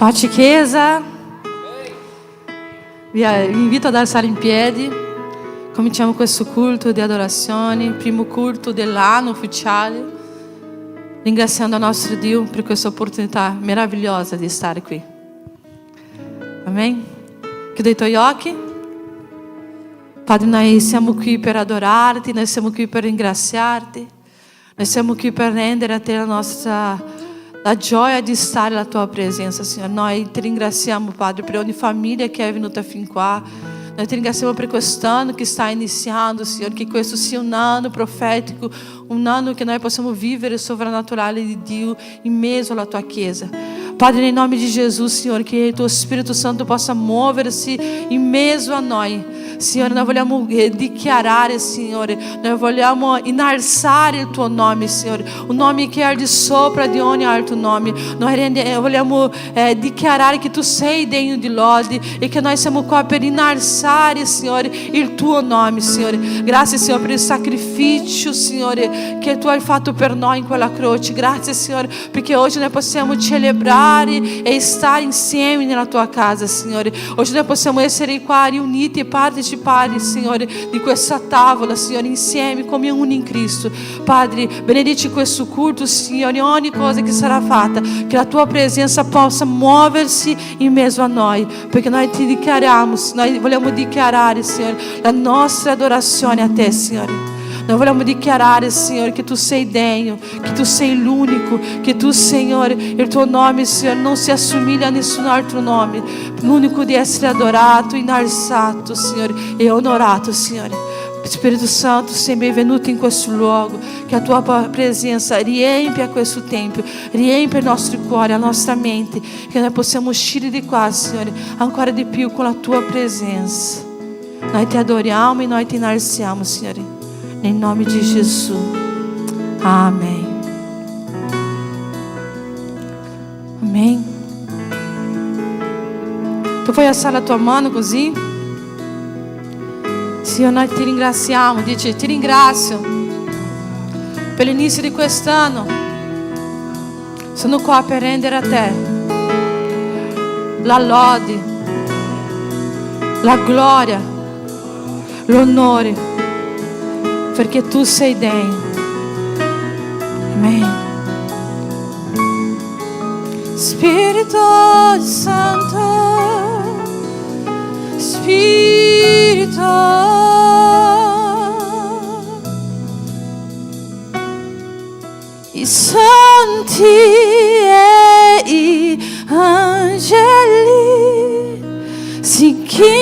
Pace Chiesa, vi invito ad alzare in piedi. Cominciamo questo culto di adorazione, il primo culto dell'anno ufficiale, ringraziando il nostro Dio per questa opportunità meravigliosa di stare qui. Amen. Chiudi i tuoi occhi. Padre, noi siamo qui per adorarti, noi siamo qui per ringraziarti, noi siamo qui per rendere a te la gioia di stare alla tua presenza, Signore. Noi ti ringraziamo, Padre, per ogni famiglia che è venuta fin qua. Noi ti ringraziamo per quest'anno che sta iniziando, Signore, che questo sia un anno profetico, un anno che noi possiamo vivere il sovrannaturale di Dio in mezzo alla tua Chiesa. Padre, nel nome di Gesù, Signore, che il tuo Spirito Santo possa muoversi in mezzo a noi. Signore, noi vogliamo dichiarare, Signore, noi vogliamo innalzare il tuo nome, Signore, un nome che è al di sopra di ogni altro nome. Noi vogliamo dichiarare che tu sei degno di lode e che noi siamo qua per innalzare, Signore, il tuo nome, Signore. Grazie, Signore, per il sacrificio, Signore, che tu hai fatto per noi in quella croce. Grazie, Signore, perché oggi noi possiamo celebrare e stare insieme nella tua casa, Signore. Oggi noi possiamo essere qua riuniti e partecipare, Signore, di questa tavola, Signore, insieme come uno in Cristo. Padre, benedici questo culto, Signore, ogni cosa che sarà fatta, che la tua presenza possa muoversi in mezzo a noi, perché noi ti dichiariamo, noi vogliamo dichiarare, Signore, la nostra adorazione a te, Signore. Noi vogliamo dichiarare, Signore, che tu sei degno, che tu sei l'unico, che tu, Signore, il tuo nome, Signore, non si assomiglia a nessun altro nome, l'unico di essere adorato, innalzato, Signore, e onorato, Signore. Spirito Santo, sei benvenuto in questo luogo, che a tua presenza riempia questo tempio, riempia il nostro cuore, la nostra mente, che noi possiamo uscire di qua, Signore, ancora di più con la tua presenza. Noi ti adoriamo e noi ti innalziamo, Signore. Nel nome di Gesù. Amém. Amém. Tu puoi alzare la tua mano così? Signore, noi ti ringraziamo. Dici, ti ringrazio per l'inizio di quest'anno. Sono qua per rendere a te la lode, la gloria, l'onore, perché tu sei degno. Amen. Spirito Santo, Spirito, i santi e i angeli si inchinano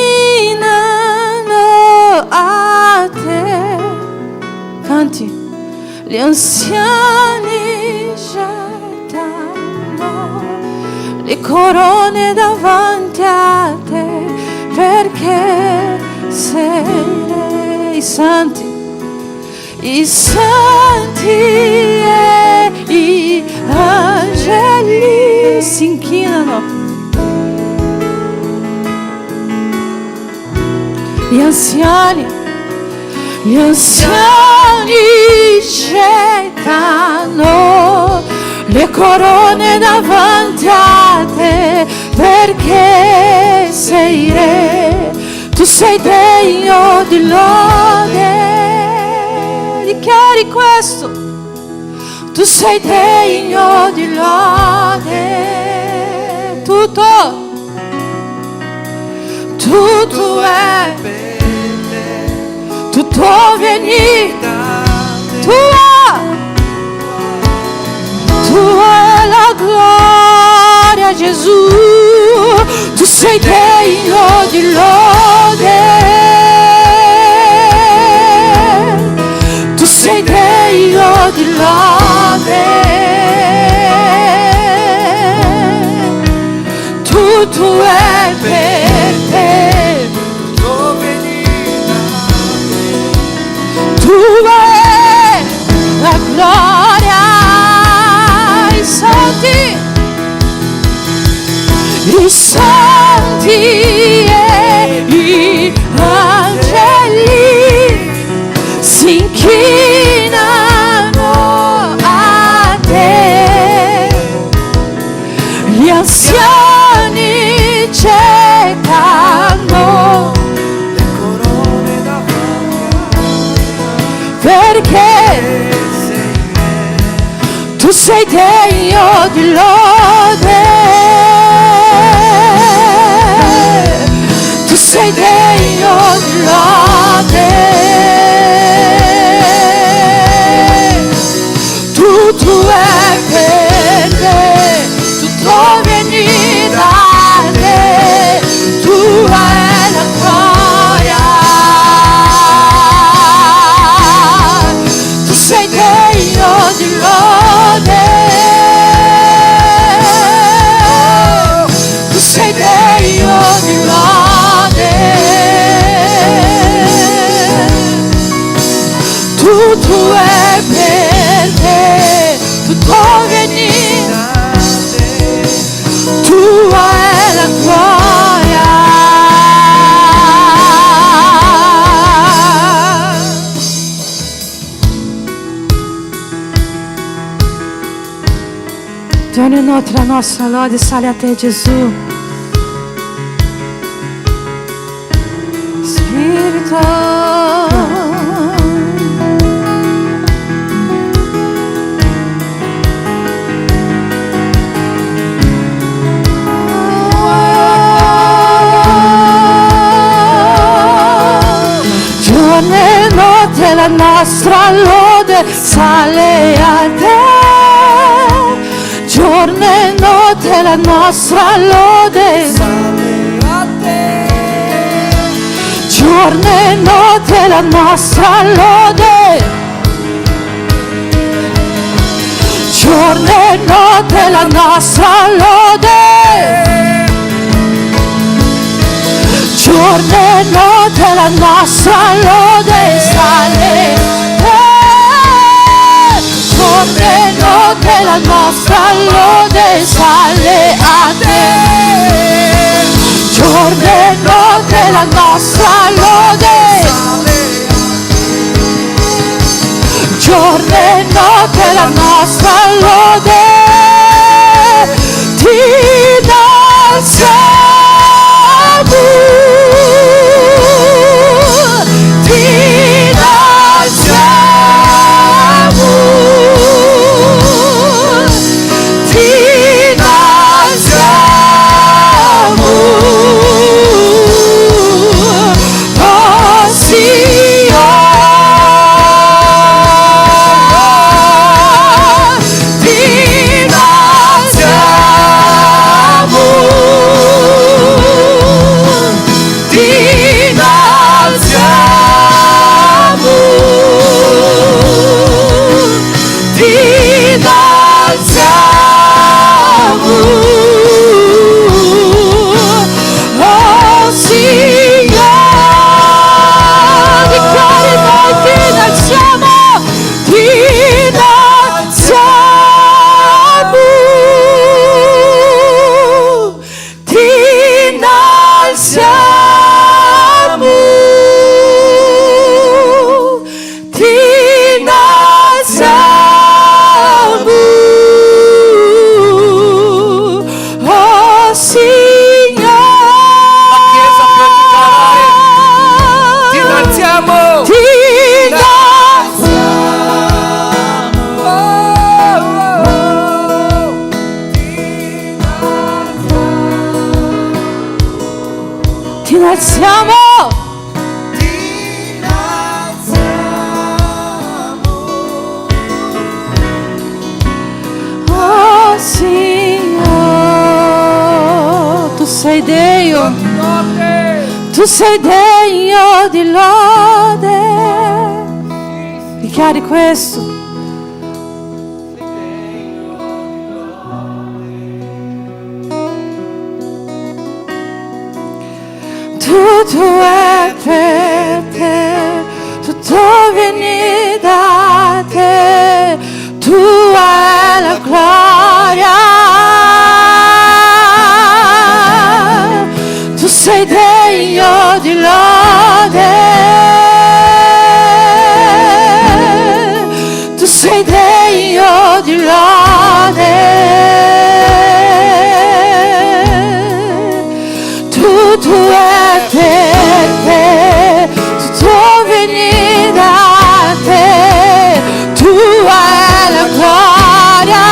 a te. Canti, gli anziani gettano le corone davanti a te, perché sei re. I santi e i angeli si inchinano, gli anziani gettano le corone davanti a te, perché sei re. Tu sei degno di lode. Dichiari questo. Tu sei degno di lode. Tutto è per te. Tutto vieni tua la gloria, Gesù. Tu sei degno di lode. Tu sei degno di lode. Tutto è per te. Tu è la gloria, i santi e gli angeli si inchinano a te, gli anziani Tu sei degno di lode, tu sei degno di lode, tutto è per te, tutto vieni da te, tua è la gloria, tu sei degno di lode, tu sei degno di lode, tutto è per te, tutto vieni da te, tua è la gloria. Giorno e notte la nostra lode sale a te, Gesù. Spirito, giorno e notte la nostra lode sale a te. Giorno e notte la nostra lode sale a te. Giorno e notte la nostra lode. Giorno e notte la nostra lode. Giorno e notte la nostra lode sale. Giorno e notte la nostra lode sale a te. Giorno e notte la nostra lode sale. Giorno e notte la nostra lode ti innalziamo. Tu sei degno di lode. Dichiari questo. Tutto è per te, tutto viene da te, tua è la gloria. Tu sei degno di lode, tu sei degno di lode, tutto è per te, tutto viene da te, tua è la gloria.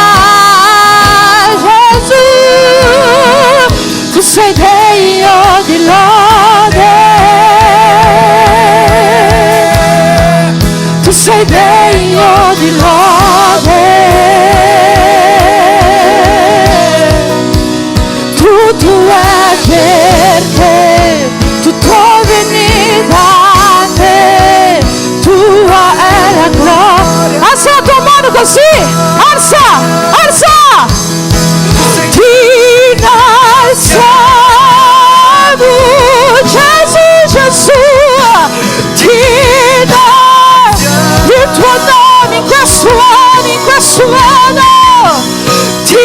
sei degno di lode. Tutto è per te, tutto viene da te, tua è la gloria. Alza la tua mano così, alza, alza. Ti innalziamo, Gesù, Gesù, ti dai il tuo nome in questo anno, in questo anno. Ti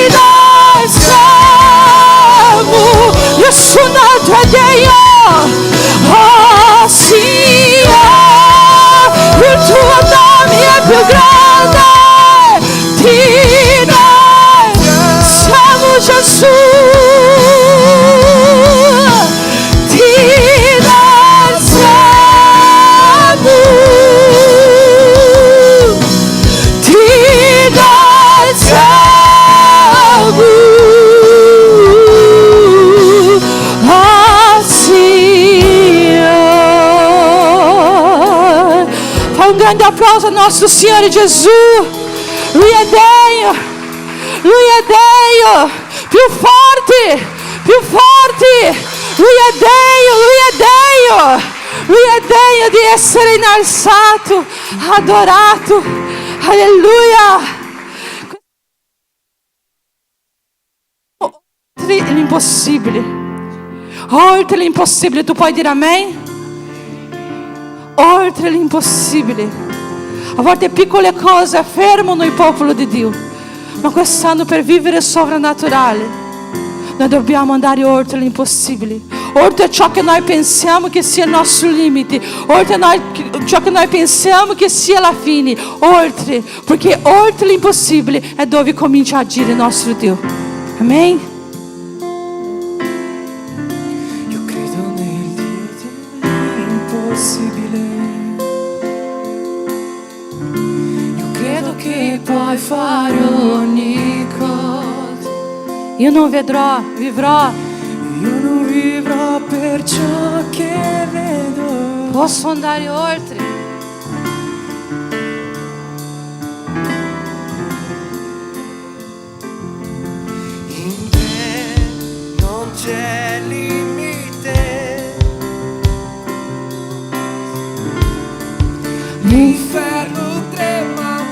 innalziamo, nessun altro è degno. Oh sia, il tuo nome è più grande. Ti innalziamo, Gesù. Ti innalziamo. Ti innalziamo. Oh Signore. Fa un grande applauso al nostro Signore Gesù. Lui è degno. Lui è degno. Più forti, più forti. Lui è degno, lui è degno. Lui è degno di essere innalzato, adorato. Alleluia. Oltre l'impossibile. Oltre l'impossibile. Tu puoi dire amen? Oltre l'impossibile. A volte piccole cose fermano il popolo di Dio, ma quest'anno per vivere sovrannaturale noi dobbiamo andare oltre l'impossibile, oltre ciò che noi pensiamo che sia il nostro limite, oltre ciò che noi pensiamo che sia la fine, oltre, perché oltre l'impossibile è dove comincia a agire il nostro Dio. Amen? Io credo nel Dio dell'impossibile. Io credo che puoi fare ogni cosa. Io non vedrò, vivrò. Io non vivrò per ciò che vedo. Posso andare oltre. In te non c'è limite. L'inferno trema.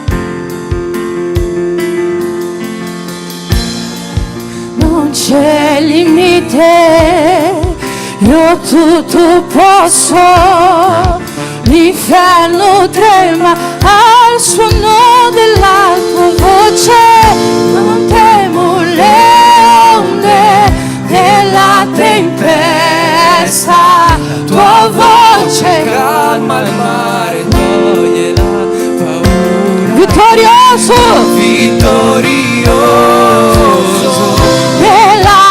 Non c'è limite, io tutto posso. L'inferno trema al suono della tua voce. Non temo le onde della tempesta. Tua voce calma il mare, toglie la paura. vittorioso, Vittorioso nella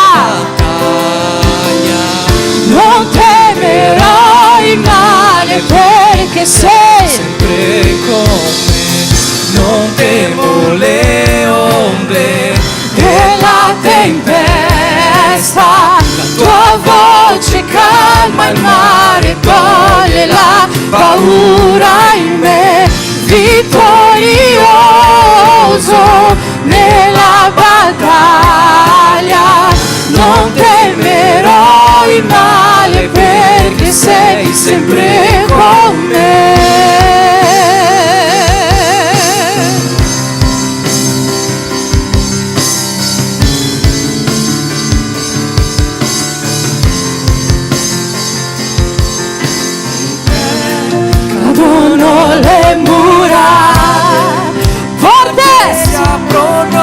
non temerò il male perché sei sempre con me. Non temo le onde della tempesta. La tua voce calma il mare, toglie la paura in me. Vittorioso nella battaglia, non temerò il male perché sei sempre con me. Cadono le mura, porte si aprono.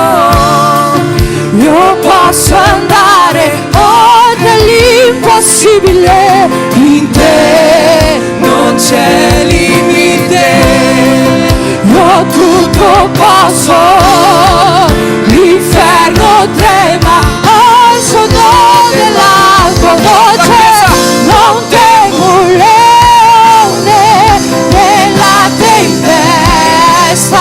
io posso andare oltre l'impossibile. In te non c'è limite. Io tutto posso. L'inferno trema al suono della tua voce. Non temo le onde della tempesta.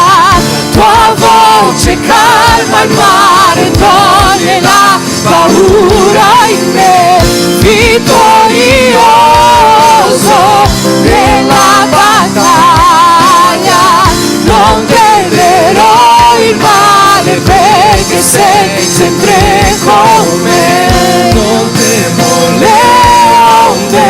Tua voce calma il mare, toglie la paura in me. Vittorioso nella battaglia, perché sei sempre con me. Non temo Le onde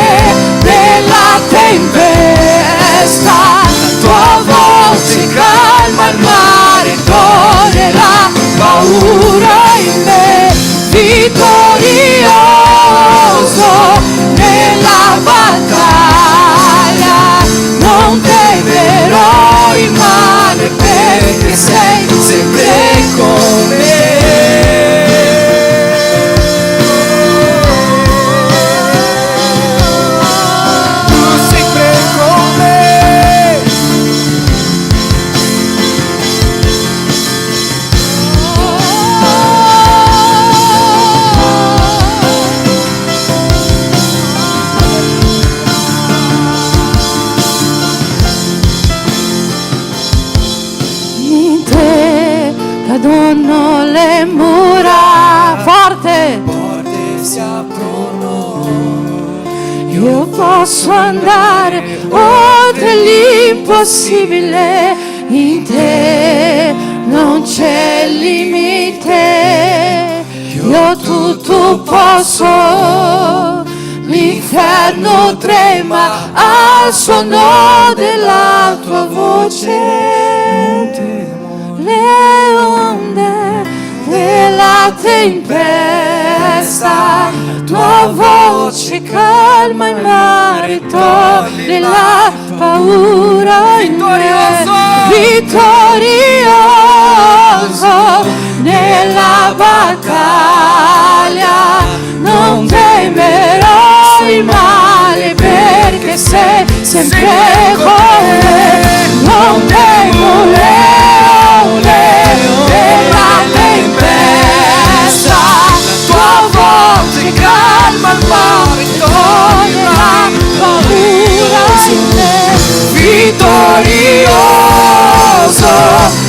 della tempesta, la tua voce calma il mare, toglie la paura in me, vittorioso nella battaglia, non temerò il male perché sei sempre con me. Cadono le mura, forte si aprono. io posso andare oltre l'impossibile, in te non c'è limite, io tutto posso, l'inferno trema al suono della tua voce. Le onde della tempesta, tua voce calma il mare, toglie la paura in me, vittorioso nella battaglia, non temerò il male perché sei sempre con me, non temo le della tempesta, tua voce calma il mare, toglie la paura in me, vittorioso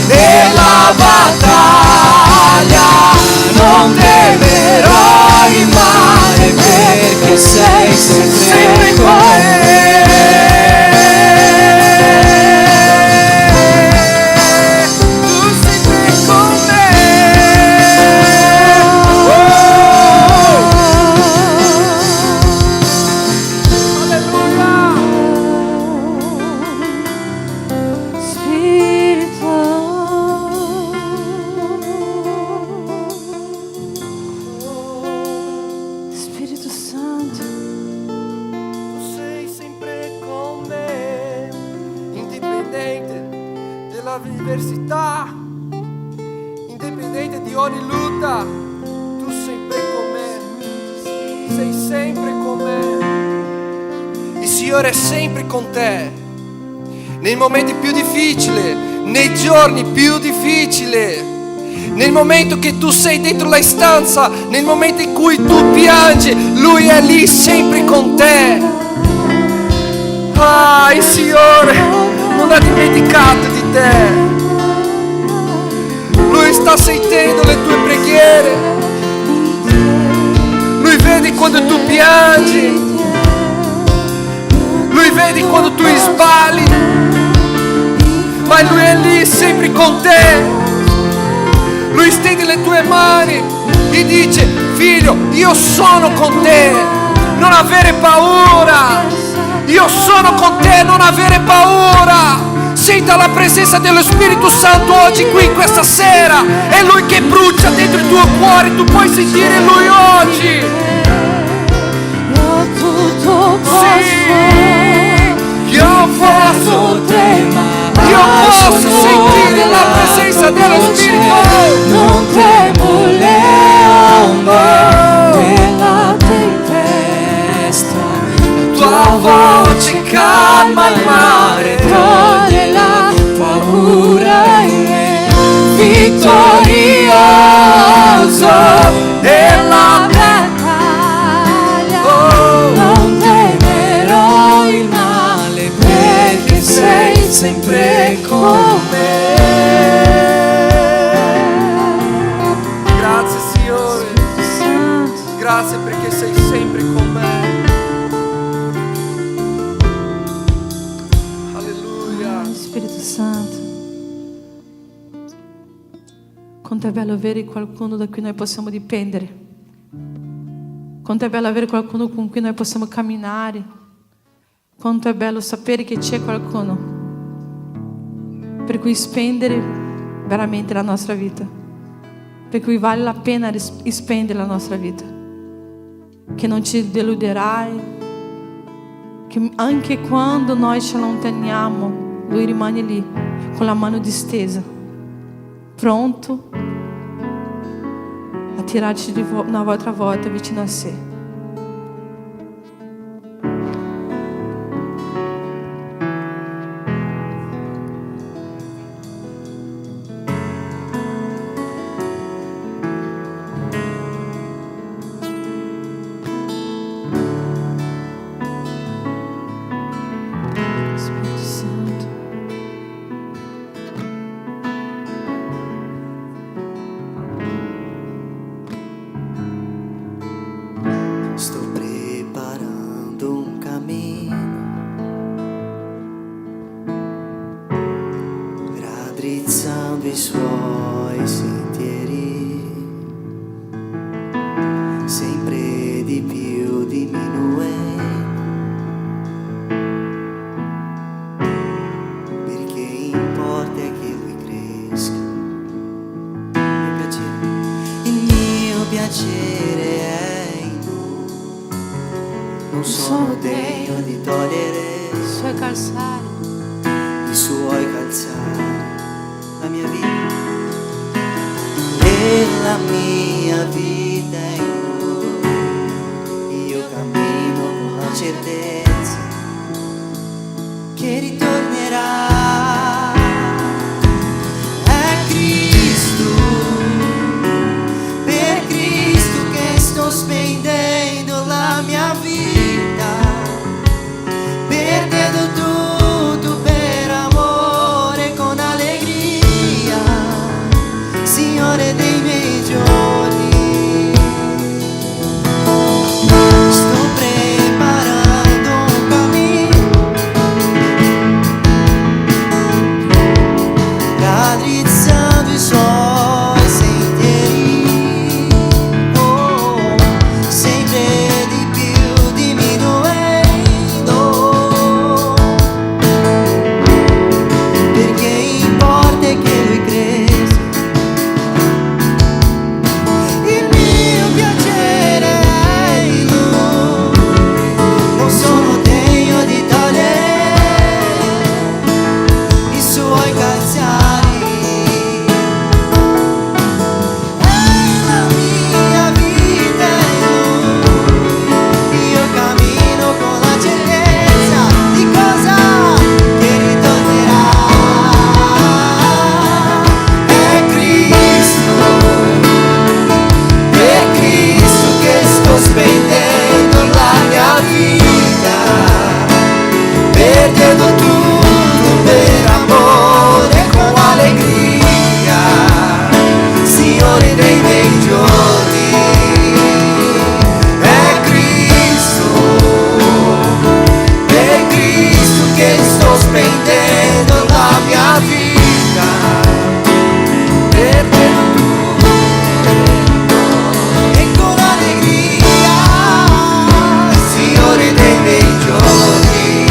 nella battaglia, non temerò il male perché sei sempre con me. L'avversità, indipendente di ogni lotta, tu sempre con me, sei sempre con me. Il Signore è sempre con te, nei momenti più difficili, nei giorni più difficili, nel momento che tu sei dentro la stanza, nel momento in cui tu piangi, Lui è lì sempre con te. Ah, il Signore non ha dimenticato di te. Lui sta sentendo le tue preghiere. Lui vede quando tu piangi. Lui vede quando tu sbagli. Ma Lui è lì sempre con te. Lui stende le tue mani e dice: figlio, io sono con te, non avere paura. Io sono con te, non avere paura. Senta la presenza dello Spirito Santo oggi qui in questa sera. È Lui che brucia dentro il tuo cuore. Tu puoi sentire Lui oggi. Io tutto posso, io posso sentire la presenza dello Spirito. non temo le onde della tempesta, Tua voce calma il mare, toglie la paura in me, vittorioso nella battaglia, non temerò il male perché sei sempre con me. Grazie Signore, grazie perché sei sempre con me. Quanto è bello avere qualcuno da cui noi possiamo dipendere. Quanto è bello avere qualcuno con cui noi possiamo camminare. Quanto è bello sapere che c'è qualcuno per cui spendere veramente la nostra vita, per cui vale la pena spendere la nostra vita, che non ci deluderai, che anche quando noi ci allontaniamo Lui rimane lì con la mano distesa, pronto a tirarci una altra volta vicino a sé. Spirito Santo. Sto preparando un cammino, raddrizzando i suoi sentieri, sempre di più diminuendo, perché importa è che lui cresca. Il mio piacere è in lui, non sono degno di togliere I suoi calzari. i suoi calzari, la mia vita e la mia vita è in lui. Io cammino con la certezza che ritornerà. È Cristo, per Cristo che sto spendendo la mia vita, perdendo tutto per amore con allegria, Signore dei miei giorni. Sto preparando un cammino, raddrizzando i suoi sentieri, oh, sempre di più diminuendo, perché importa è che lui cresca. Il mio piacere è in lui, non sono degno di togliere i suoi calzari. E la mia vita è in lui, io cammino con la certezza di cosa che ritornerà. È Cristo, per Cristo che sto spendendo la mia vita, perdendo tutto per amore con allegria, Signore dei miei giorni. È Cristo, per Cristo che sto spendendo la mia vita, perdendo tutto e con allegria, Signore dei miei giorni,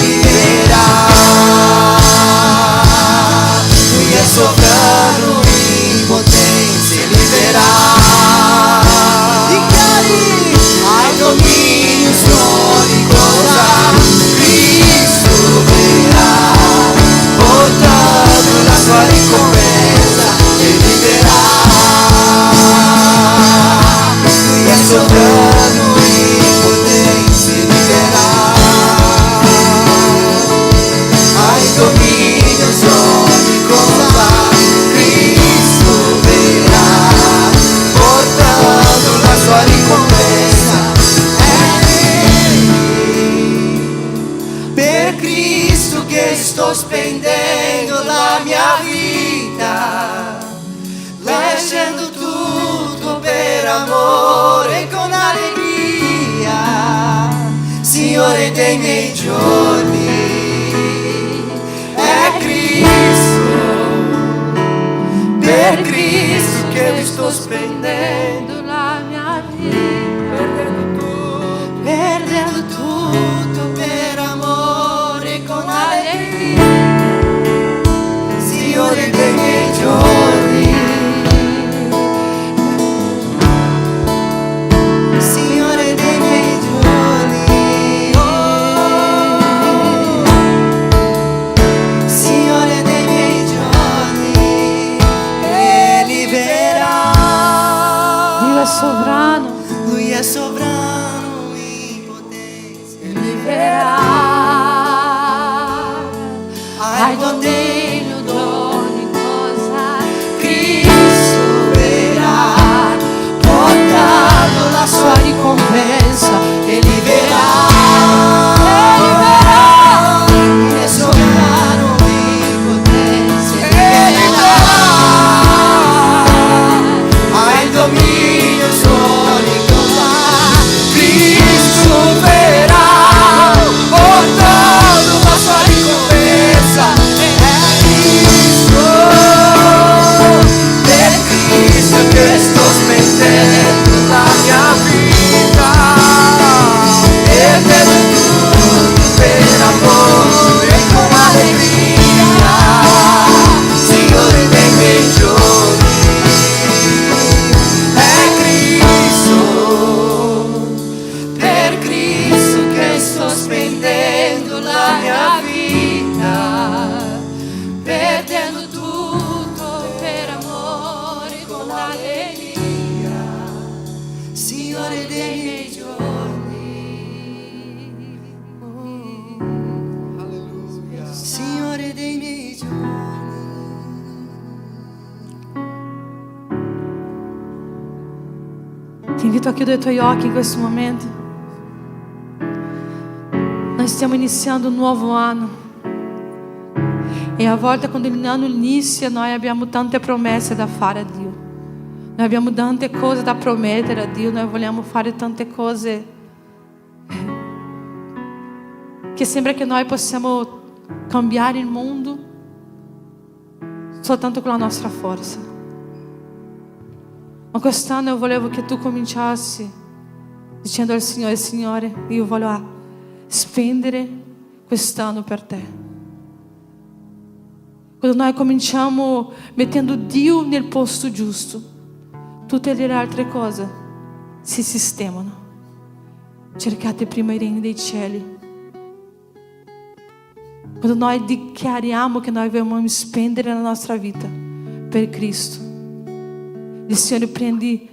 libera. Lui è sovrano in potenza e libera. Dichiari al dominio su ogni cosa, Cristo verrà, portando la sua ricompensa e libera. Lui è sovrano in potenza e libera. Hai dominio su ogni cosa, Cristo verrà, portando la sua ricompensa. Per Cristo che sto spendendo la mia vita, lasciando tutto per amore con allegria, Signore dei miei giorni. È Cristo, per per Cristo che vi sto spendendo la mia vita, perdendo tutto per amore con allegria, Signore dei miei giorni, Signore dei miei giorni, Signore dei miei giorni, e liberà. Dio è sovrano, Lui è sovrano in potenza, e liberà. Hai dominio d'ogni cosa, Cristo verrà, portando la sua ricompensa e liberà. Lui è sovrano in potenza, e liberà. Hai dominio su ogni cosa, Cristo verrà, portando la sua ricompensa. Per Cristo che sto spendendo la mia vita, perdendo tutto per amore con allegria, Signore dei miei giorni, è Cristo, per Cristo che sto spendendo la mia vita, Perdendo tutto per amore con allegria, Signore dei miei giorni, Signore dei miei giorni. Ti invito a chiudere i tuoi occhi in questo momento. Noi stiamo iniziando un nuovo anno. E a volte quando l'anno inizia noi abbiamo tante promesse da fare a Dio. Noi abbiamo tante cose da promettere a Dio. Noi vogliamo fare tante cose che sembra che noi possiamo cambiare il mondo soltanto con la nostra forza. Ma quest'anno io volevo che tu cominciassi dicendo al Signore: Signore, io voglio spendere quest'anno per te. Quando noi cominciamo mettendo Dio nel posto giusto, tutte le altre cose si sistemano. Cercate prima il regno dei cieli. Quando noi dichiariamo che noi vogliamo spendere la nostra vita per Cristo, il Signore prendi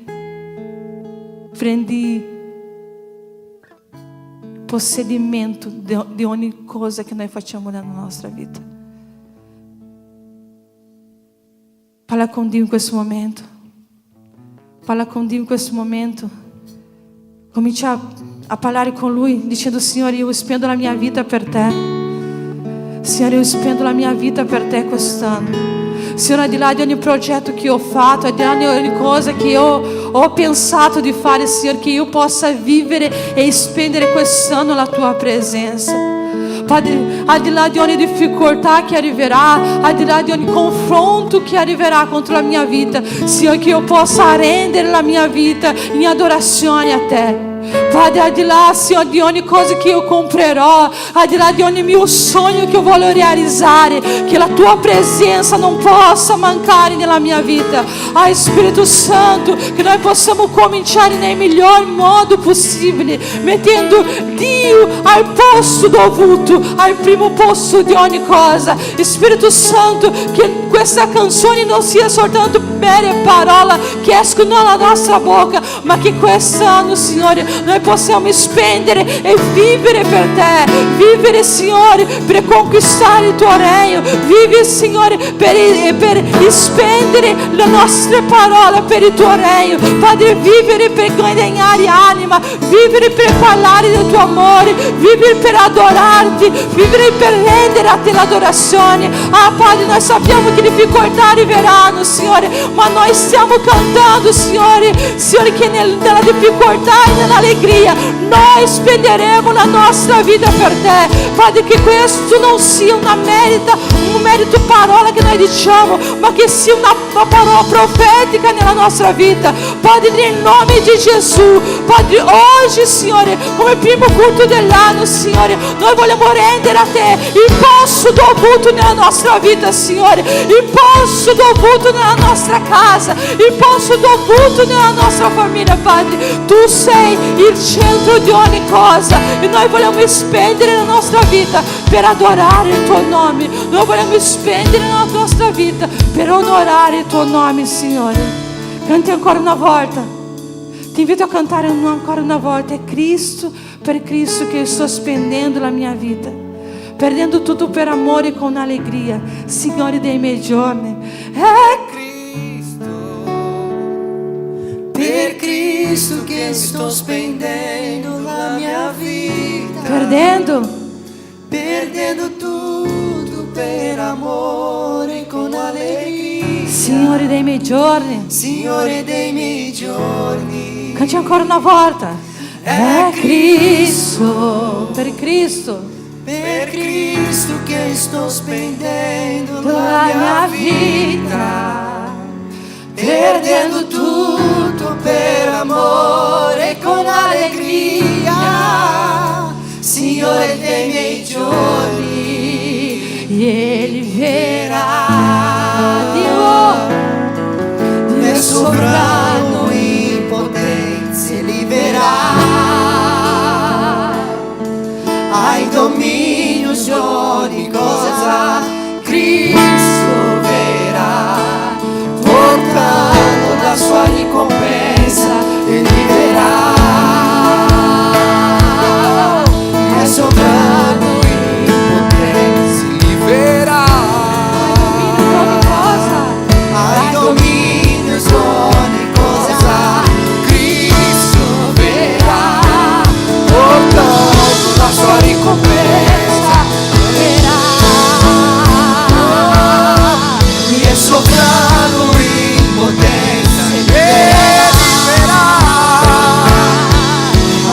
possedimento di ogni cosa che noi facciamo nella nostra vita. Parla con Dio in questo momento. Parla con Dio in questo momento. Comincia a parlare con Lui dicendo: Signore, io spendo la mia vita per te. Signore, io spendo la mia vita per te quest'anno. Signore, al di là di ogni progetto che io ho fatto, al di là di ogni cosa che io ho pensato di fare, Signore, che io possa vivere e spendere quest'anno la tua presenza. Padre, al di là di ogni difficoltà che arriverà, al di là di ogni confronto che arriverà contro la mia vita, Signore, che io possa rendere la mia vita in adorazione a te. Padre, al di là, Signore, di ogni cosa che io comprerò, al di là di ogni mio sogno che io voglio realizzare, che la tua presenza non possa mancare nella mia vita. Spirito Santo, che noi possamo cominciare nel miglior modo possibile, mettendo Dio al posto dovuto, al primo posto di ogni cosa. Spirito Santo, che questa canzone non sia soltanto mere parole che escono dalla nostra bocca, ma che quest'anno, Signore, noi possiamo spendere e vivere per te. Vivere, Signore, per conquistare il tuo regno. Vivere, Signore, per spendere le nostre parole per il tuo regno. Padre, vivere per guadagnare anima. Vivere per parlare del tuo amore. Vivere per adorarti. Vivere per rendere a te l'adorazione. Padre, noi sappiamo che difficoltà arriveranno, Signore, ma noi stiamo cantando, Signore, che nella difficoltà e nella alegria. Noi spenderemo la nostra vita per te. Padre, che questo non sia un merito parola che noi diciamo, ma che sia una parola profetica nella nostra vita. Padre, nel nome di Gesù. Padre, oggi, Signore, come primo culto dell'anno, Signore, noi vogliamo rendere a te il posto dovuto nella nostra vita, Signore, il posto dovuto nella nostra casa, il posto dovuto nella nostra famiglia. Padre, tu sei il centro di ogni cosa e noi vogliamo spendere la nostra vita per adorare il tuo nome. Noi vogliamo spendere la nostra vita per onorare il tuo nome, Signore. Canti ancora una volta. Ti invito a cantare ancora una volta. È Cristo, per Cristo che sto spendendo la mia vita, perdendo tutto per amore con allegria, Signore dei miei giorni. È per Cristo che sto spendendo la mia vita, perdendo tutto per amore con allegria, Signore dei miei giorni. Signore dei miei giorni. Canti ancora una volta. È Cristo, per Cristo, per Cristo che sto spendendo la mia vita, perdendo tutto per amore con allegria, Signore dei miei giorni. Egli verrà, Dio, nel sovrano in potenza liberà, hai dominio su ogni cosa. Cristo verrà, portando la sua ricompensa e liberà, è sovrano in potenza, liberà, hai dominio su ogni cosa. Cristo verrà, portando la sua ricompensa, è sovrano in potenza e liberà,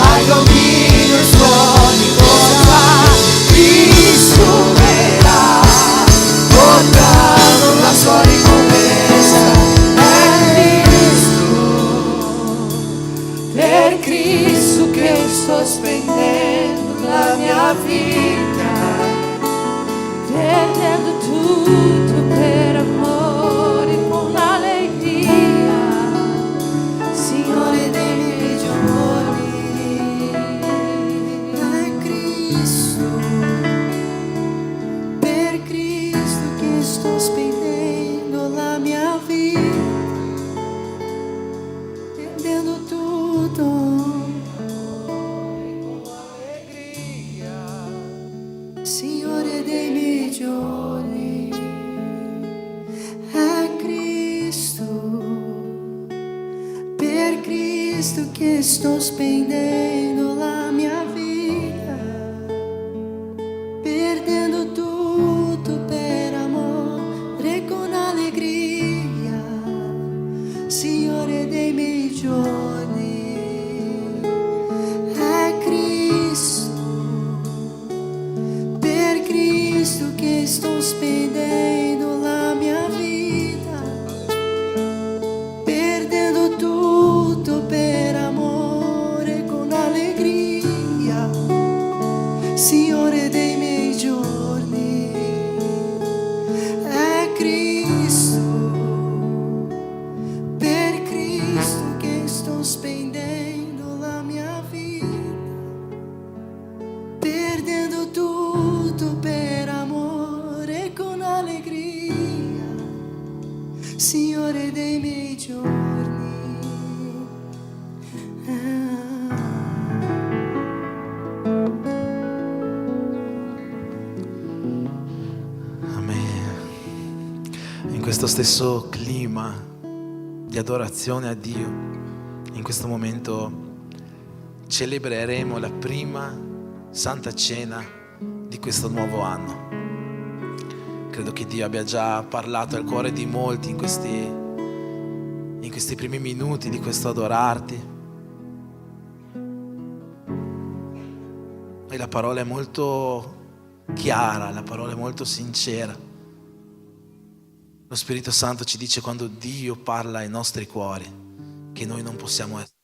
hai dominio su ogni cosa. Cristo verrà, portando la sua ricompensa. È Cristo, per Cristo che sto spendendo la mia vita, perdendo tutto per amore con allegria, Signore dei miei giorni. È Cristo, per Cristo che sto spendendo la mia vita, perdendo tutto con allegria, Signore dei miei giorni. È Cristo, per Cristo che sto spendendo la mia vita, perdendo tutto per amore con allegria, Signore dei miei giorni. È Cristo, per Cristo che sto spendendo la mia vita, perdendo tutto per amore con allegria, Signore dei miei giorni. È Cristo, per Cristo che sto spendendo la mia vita, perdendo tutto per amore con allegria, Signore dei miei giorni. Amen. In questo stesso clima di adorazione a Dio, in questo momento celebreremo la prima Santa Cena di questo nuovo anno. Credo che Dio abbia già parlato al cuore di molti in questi primi minuti di questo adorarti. E la parola è molto chiara, la parola è molto sincera. Lo Spirito Santo ci dice, quando Dio parla ai nostri cuori, che noi non possiamo essere,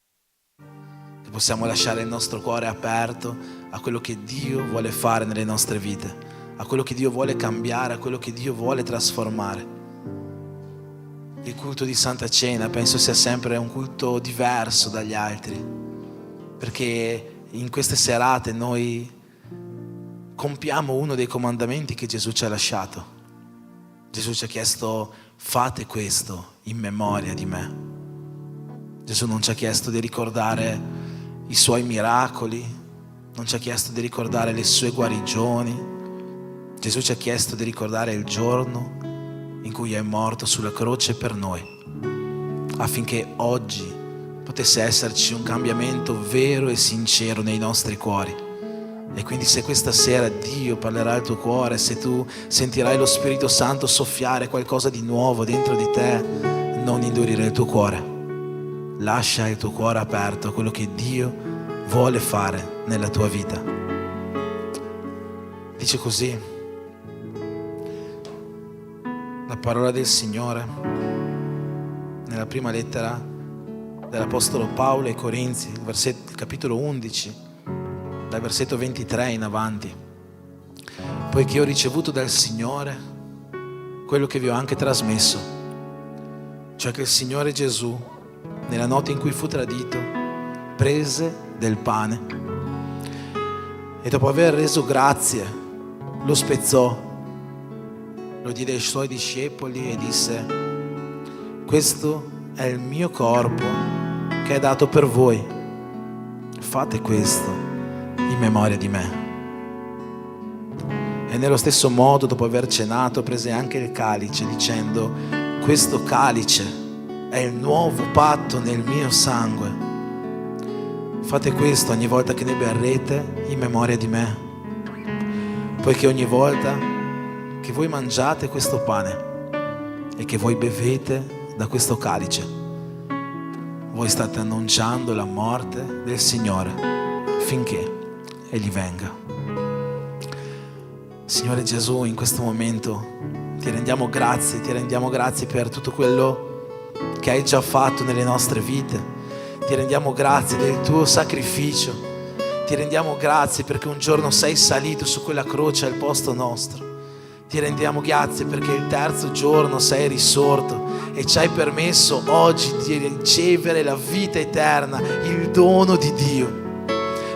che possiamo lasciare il nostro cuore aperto a quello che Dio vuole fare nelle nostre vite, a quello che Dio vuole cambiare, a quello che Dio vuole trasformare. Il culto di Santa Cena penso sia sempre un culto diverso dagli altri, perché in queste serate noi compiamo uno dei comandamenti che Gesù ci ha lasciato. Gesù ci ha chiesto: fate questo in memoria di me. Gesù non ci ha chiesto di ricordare i suoi miracoli, non ci ha chiesto di ricordare le sue guarigioni. Gesù ci ha chiesto di ricordare il giorno in cui è morto sulla croce per noi, affinché oggi potesse esserci un cambiamento vero e sincero nei nostri cuori. E quindi se questa sera Dio parlerà al tuo cuore, se tu sentirai lo Spirito Santo soffiare qualcosa di nuovo dentro di te, non indurire il tuo cuore. Lascia il tuo cuore aperto a quello che Dio vuole fare nella tua vita. Dice così la parola del Signore nella prima lettera dell'Apostolo Paolo ai Corinzi, il capitolo 11, dal versetto 23 in avanti. Poiché ho ricevuto dal Signore quello che vi ho anche trasmesso, cioè che il Signore Gesù, nella notte in cui fu tradito, prese del pane e dopo aver reso grazie lo spezzò, lo diede ai suoi discepoli e disse: questo è il mio corpo che è dato per voi, fate questo in memoria di me. E nello stesso modo, dopo aver cenato, prese anche il calice dicendo: questo calice è il nuovo patto nel mio sangue, fate questo ogni volta che ne berrete in memoria di me, poiché ogni volta che voi mangiate questo pane e che voi bevete da questo calice, voi state annunciando la morte del Signore finché Egli venga. Signore Gesù, in questo momento ti rendiamo grazie per tutto quello che hai già fatto nelle nostre vite. Ti rendiamo grazie del tuo sacrificio. Ti rendiamo grazie perché un giorno sei salito su quella croce al posto nostro. Ti rendiamo grazie perché il terzo giorno sei risorto e ci hai permesso oggi di ricevere la vita eterna, il dono di Dio.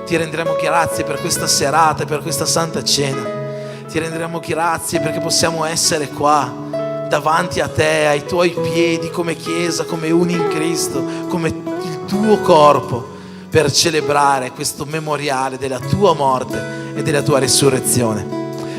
Ti renderemo grazie per questa serata, per questa Santa Cena. Ti renderemo grazie perché possiamo essere qua davanti a te, ai tuoi piedi, come Chiesa, come uni in Cristo, come il tuo corpo, per celebrare questo memoriale della tua morte e della tua risurrezione.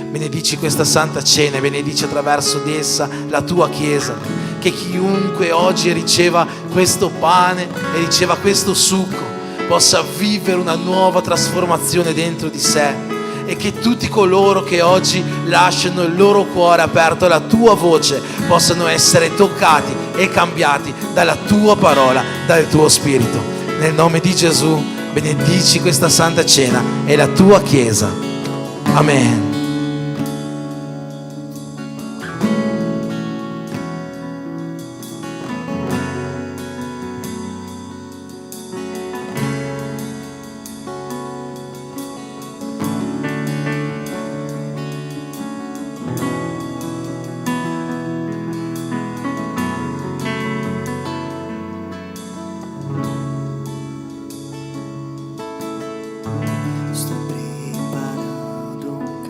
Benedici questa Santa Cena e benedici attraverso di essa la tua Chiesa, che chiunque oggi riceva questo pane e riceva questo succo possa vivere una nuova trasformazione dentro di sé, e che tutti coloro che oggi lasciano il loro cuore aperto alla tua voce possano essere toccati e cambiati dalla tua parola, dal tuo Spirito. Nel nome di Gesù benedici questa Santa Cena e la tua Chiesa. Amen. Sto preparando un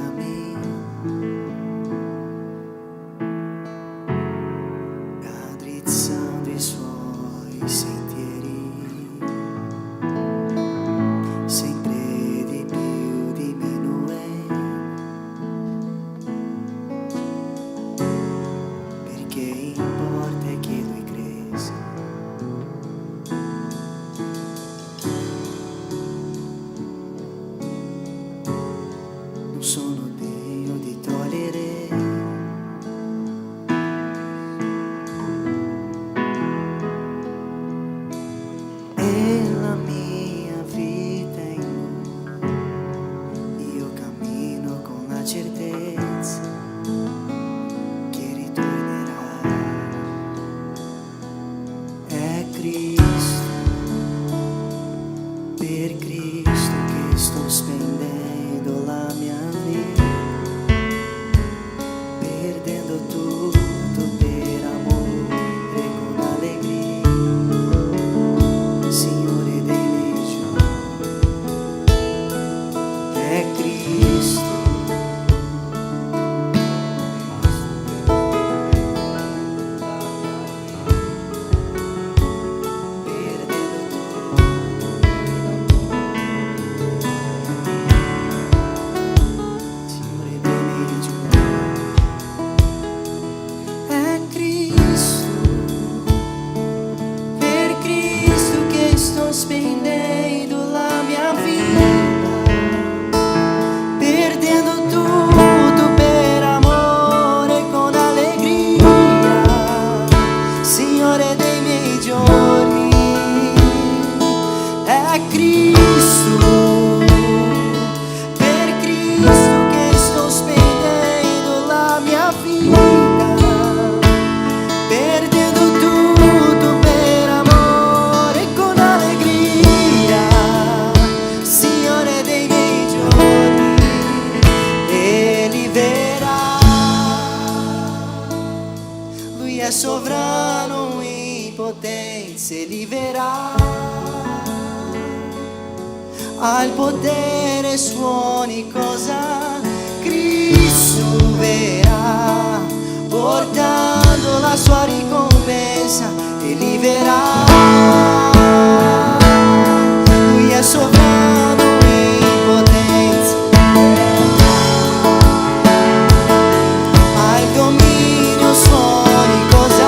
sovrano in potenza e libera, al potere suoni cosa Cristo verrà, portando la sua ricompensa e libera. Lui è sovrano in potenza, al dominio suoni cosa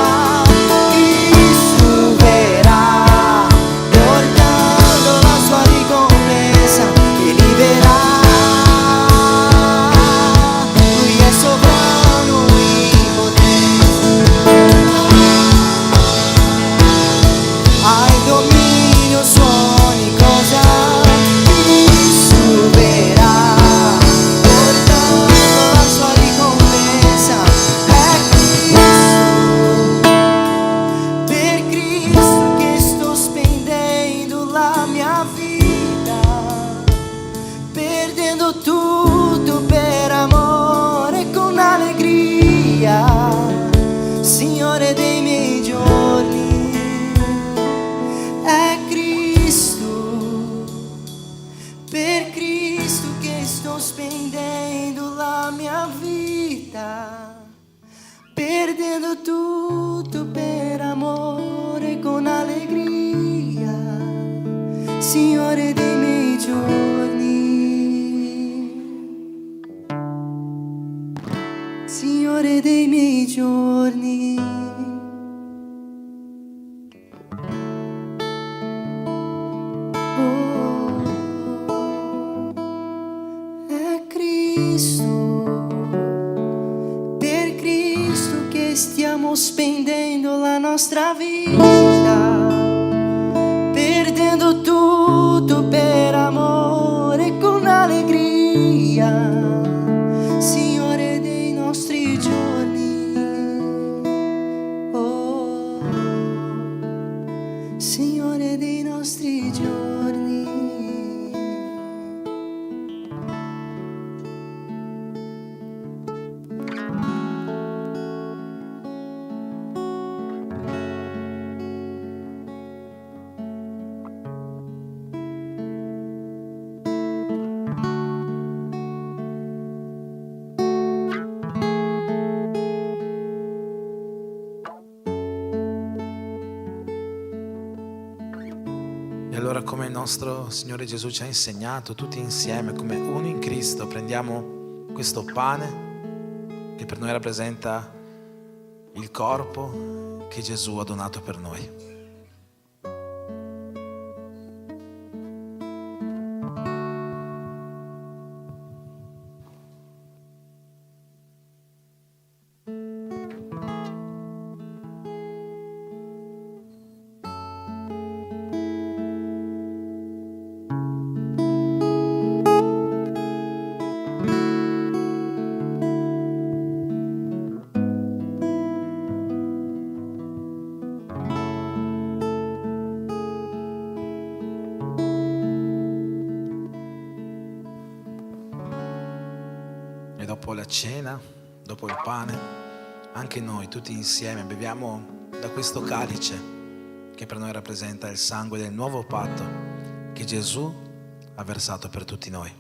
Cristo verrà, portando la sua ricompensa e libera. Lui è sovrano in potenza, al dominio suoni cosa Cristo verrà, portando la sua ricompensa. È Cristo, per Cristo che sto spendendo la mia vita, perdendo tutto per amore con allegria, Signore dei miei giorni. È Cristo, per Cristo che sto spendendo la mia vita, perdendo tutto per amore con allegria, Signore dei miei giorni, Signore dei miei giorni. È Cristo, per Cristo che stiamo spendendo la nostra vita, perdendo tutto per amore con allegria, Signore dei nostri giorni. Oh, Signore dei nostri giorni. E allora, come il nostro Signore Gesù ci ha insegnato, tutti insieme come uno in Cristo, prendiamo questo pane che per noi rappresenta il corpo che Gesù ha donato per noi. E dopo la cena, dopo il pane, anche noi tutti insieme beviamo da questo calice che per noi rappresenta il sangue del nuovo patto che Gesù ha versato per tutti noi.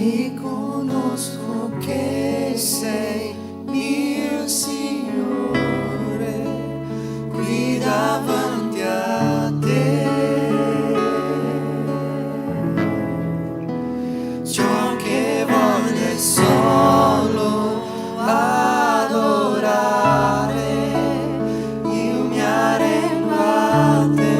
riconosco che sei mio Signore, qui davanti a te. Ciò che voglio è solo adorare, io mi arrendo a te.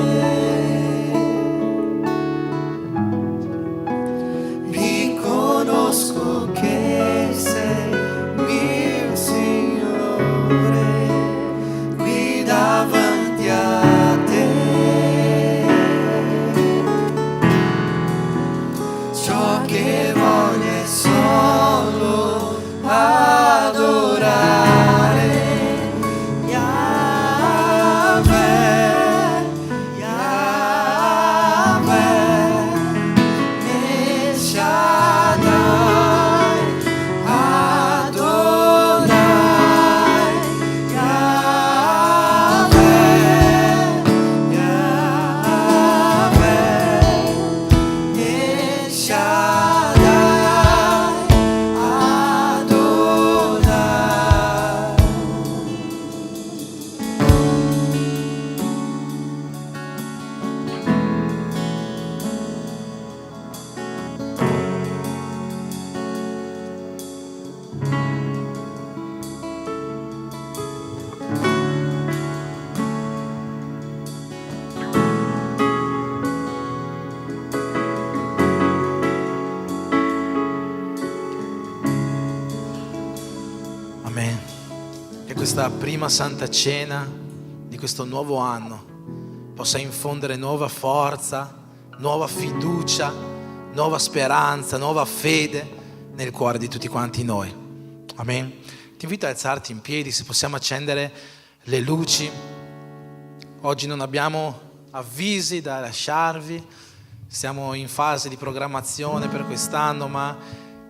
Riconosco che sei mio Signore, qui davanti a te. Ciò che voglio è solo adorare Yahweh, Yahweh, El Shaddai, Adonai, Yahweh, Yahweh, El Shaddai, Adonai. Amen. Che questa prima Santa Cena di questo nuovo anno possa infondere nuova forza, nuova fiducia, nuova speranza, nuova fede nel cuore di tutti quanti noi. Amen. Ti invito a alzarti in piedi, se possiamo accendere le luci. Oggi non abbiamo avvisi da lasciarvi, siamo in fase di programmazione per quest'anno, ma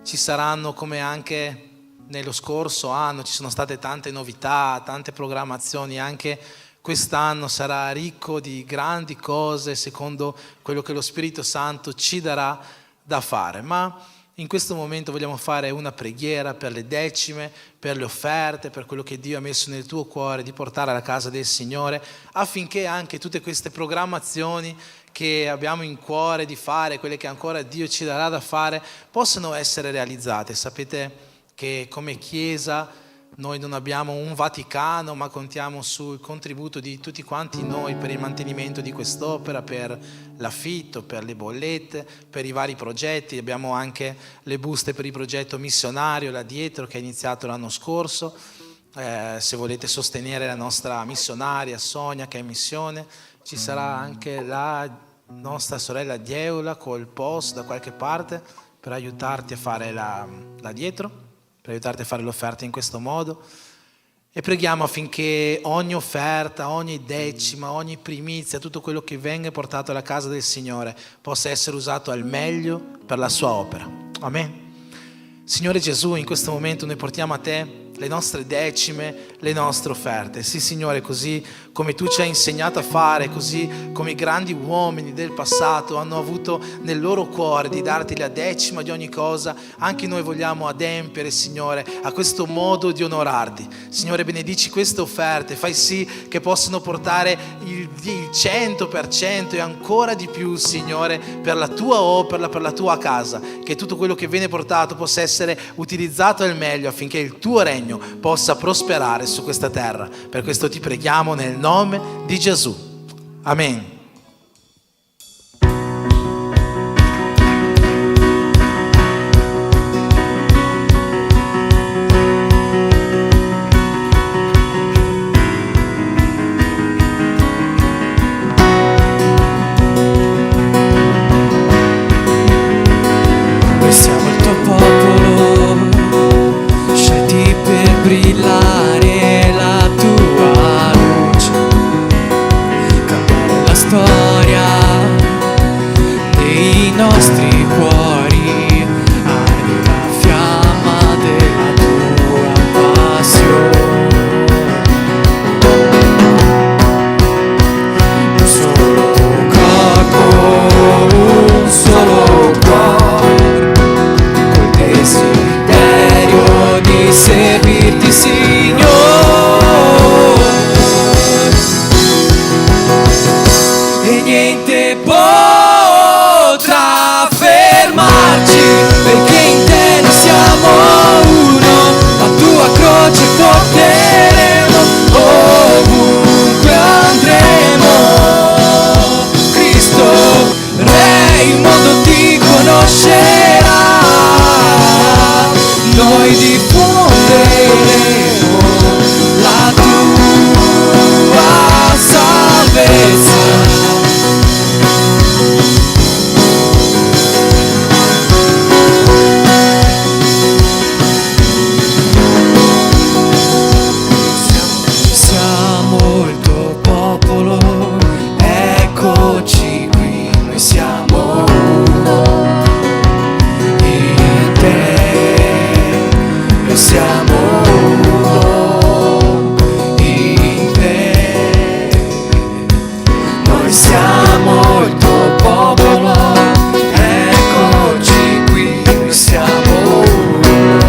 ci saranno, come anche nello scorso anno, ci sono state tante novità, tante programmazioni. Anche quest'anno sarà ricco di grandi cose secondo quello che lo Spirito Santo ci darà da fare. Ma in questo momento vogliamo fare una preghiera per le decime, per le offerte, per quello che Dio ha messo nel tuo cuore di portare alla casa del Signore, affinché anche tutte queste programmazioni che abbiamo in cuore di fare, quelle che ancora Dio ci darà da fare, possano essere realizzate. Sapete che come Chiesa noi non abbiamo un Vaticano, ma contiamo sul contributo di tutti quanti noi per il mantenimento di quest'opera, per l'affitto, per le bollette, per i vari progetti. Abbiamo anche le buste per il progetto missionario là dietro, che è iniziato l'anno scorso. Se volete sostenere la nostra missionaria Sonia, che è in missione, ci sarà anche la nostra sorella Dieula col post da qualche parte per aiutarti a fare là dietro, per aiutarti a fare l'offerta in questo modo. E preghiamo affinché ogni offerta, ogni decima, ogni primizia, tutto quello che venga portato alla casa del Signore possa essere usato al meglio per la sua opera. Amen. Signore Gesù, in questo momento noi portiamo a te le nostre decime, le nostre offerte. Sì, Signore, così come tu ci hai insegnato a fare, così come i grandi uomini del passato hanno avuto nel loro cuore di darti la decima di ogni cosa, anche noi vogliamo adempiere, Signore, a questo modo di onorarti. Signore, benedici queste offerte, fai sì che possano portare il 100% e ancora di più, Signore, per la tua opera, per la tua casa, che tutto quello che viene portato possa essere utilizzato al meglio affinché il tuo regno possa prosperare su questa terra. Per questo ti preghiamo nel nome di Gesù. Amen. Noi siamo il tuo popolo, scelti per brillare la tua luce, cambiare la storia dei nostri cuori, ardi la fiamma della tua passione. Un solo corpo, un solo cuore, col niente potrà fermarci, perché in te noi siamo uno, la tua croce porteremo ovunque andremo. Cristo Re, il mondo ti conoscerà, noi diffonderemo la tua salvezza. Siamo il tuo popolo, eccoci qui, noi siamo uno in te, noi siamo uno in te, noi siamo il tuo popolo, eccoci qui, noi siamo uno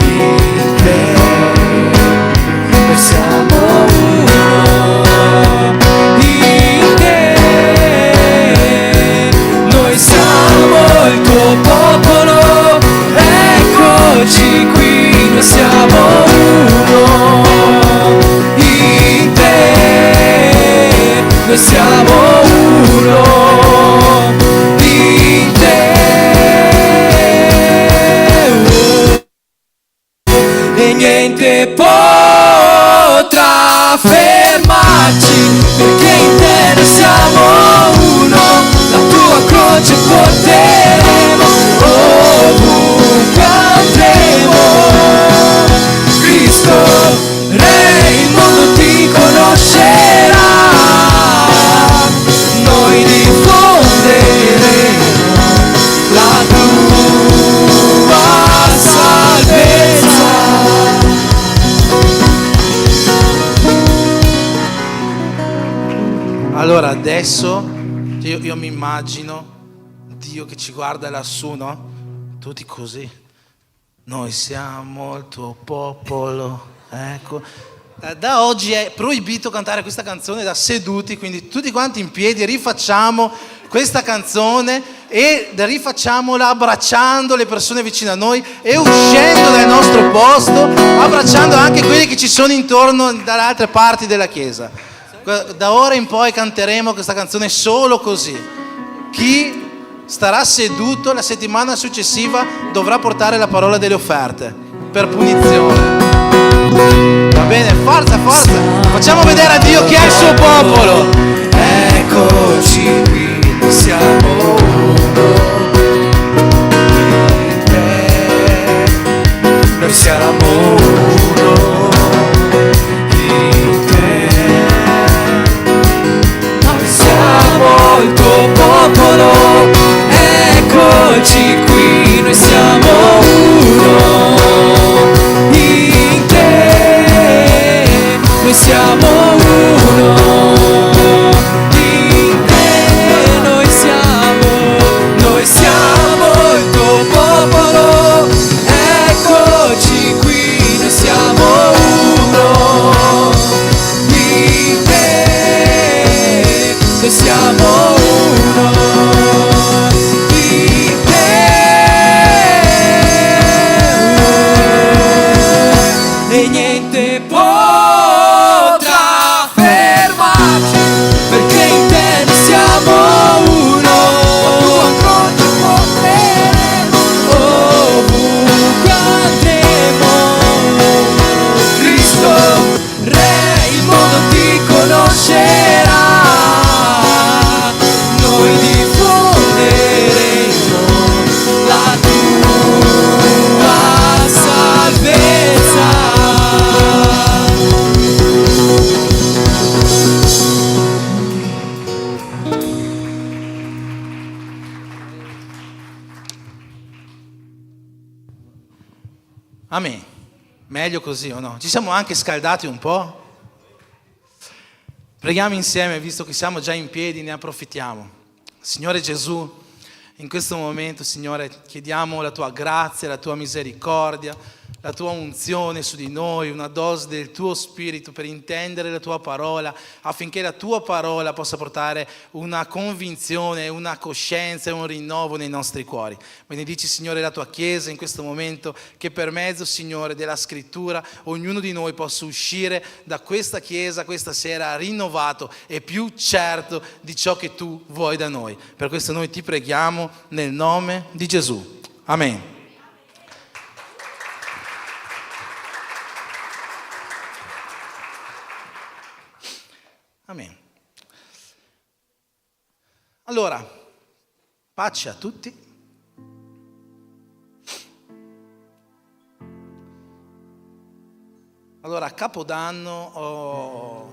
in te. Noi siamo uno in te, noi siamo il tuo popolo, eccoci qui, noi siamo uno in te, noi siamo uno in te. E niente potrà fermarci, perché in te noi siamo uno, la tua croce porteremo ovunque andremo. Cristo Re, il mondo ti conoscerà, noi diffonderemo la tua salvezza. Allora adesso io mi immagino Dio che ci guarda lassù, no? Tutti così. Noi siamo il tuo popolo, ecco. Da oggi è proibito cantare questa canzone da seduti, quindi tutti quanti in piedi rifacciamo questa canzone e rifacciamola abbracciando le persone vicine a noi e uscendo dal nostro posto, abbracciando anche quelli che ci sono intorno dalle altre parti della chiesa. Da ora in poi canteremo questa canzone solo così. Chi starà seduto la settimana successiva dovrà portare la parola delle offerte per punizione. Va bene, forza, forza. Facciamo vedere a Dio chi è il suo popolo. Eccoci qui, noi siamo uno in te, noi siamo uno in te, noi siamo il tuo popolo, eccoci qui, noi siamo uno in te, noi siamo uno in te, noi siamo il tuo popolo, eccoci qui, noi siamo uno in te, noi siamo uno in te, e niente potrà fermarci, perché in te noi siamo uno, la tua croce porteremo ovunque andremo. Cristo Re, il mondo ti conoscerà, noi diffonderemo la tua salvezza. Amen. Meglio così o no? Ci siamo anche scaldati un po'? Preghiamo insieme, visto che siamo già in piedi, ne approfittiamo. Signore Gesù, in questo momento, Signore, chiediamo la tua grazia, la tua misericordia, la tua unzione su di noi, una dose del tuo spirito per intendere la tua parola, affinché la tua parola possa portare una convinzione, una coscienza e un rinnovo nei nostri cuori. Benedici, Signore, la tua Chiesa in questo momento, che per mezzo, Signore, della scrittura ognuno di noi possa uscire da questa Chiesa questa sera rinnovato e più certo di ciò che tu vuoi da noi. Per questo noi ti preghiamo nel nome di Gesù. Amen. Amen. Allora, pace a tutti. Allora, a Capodanno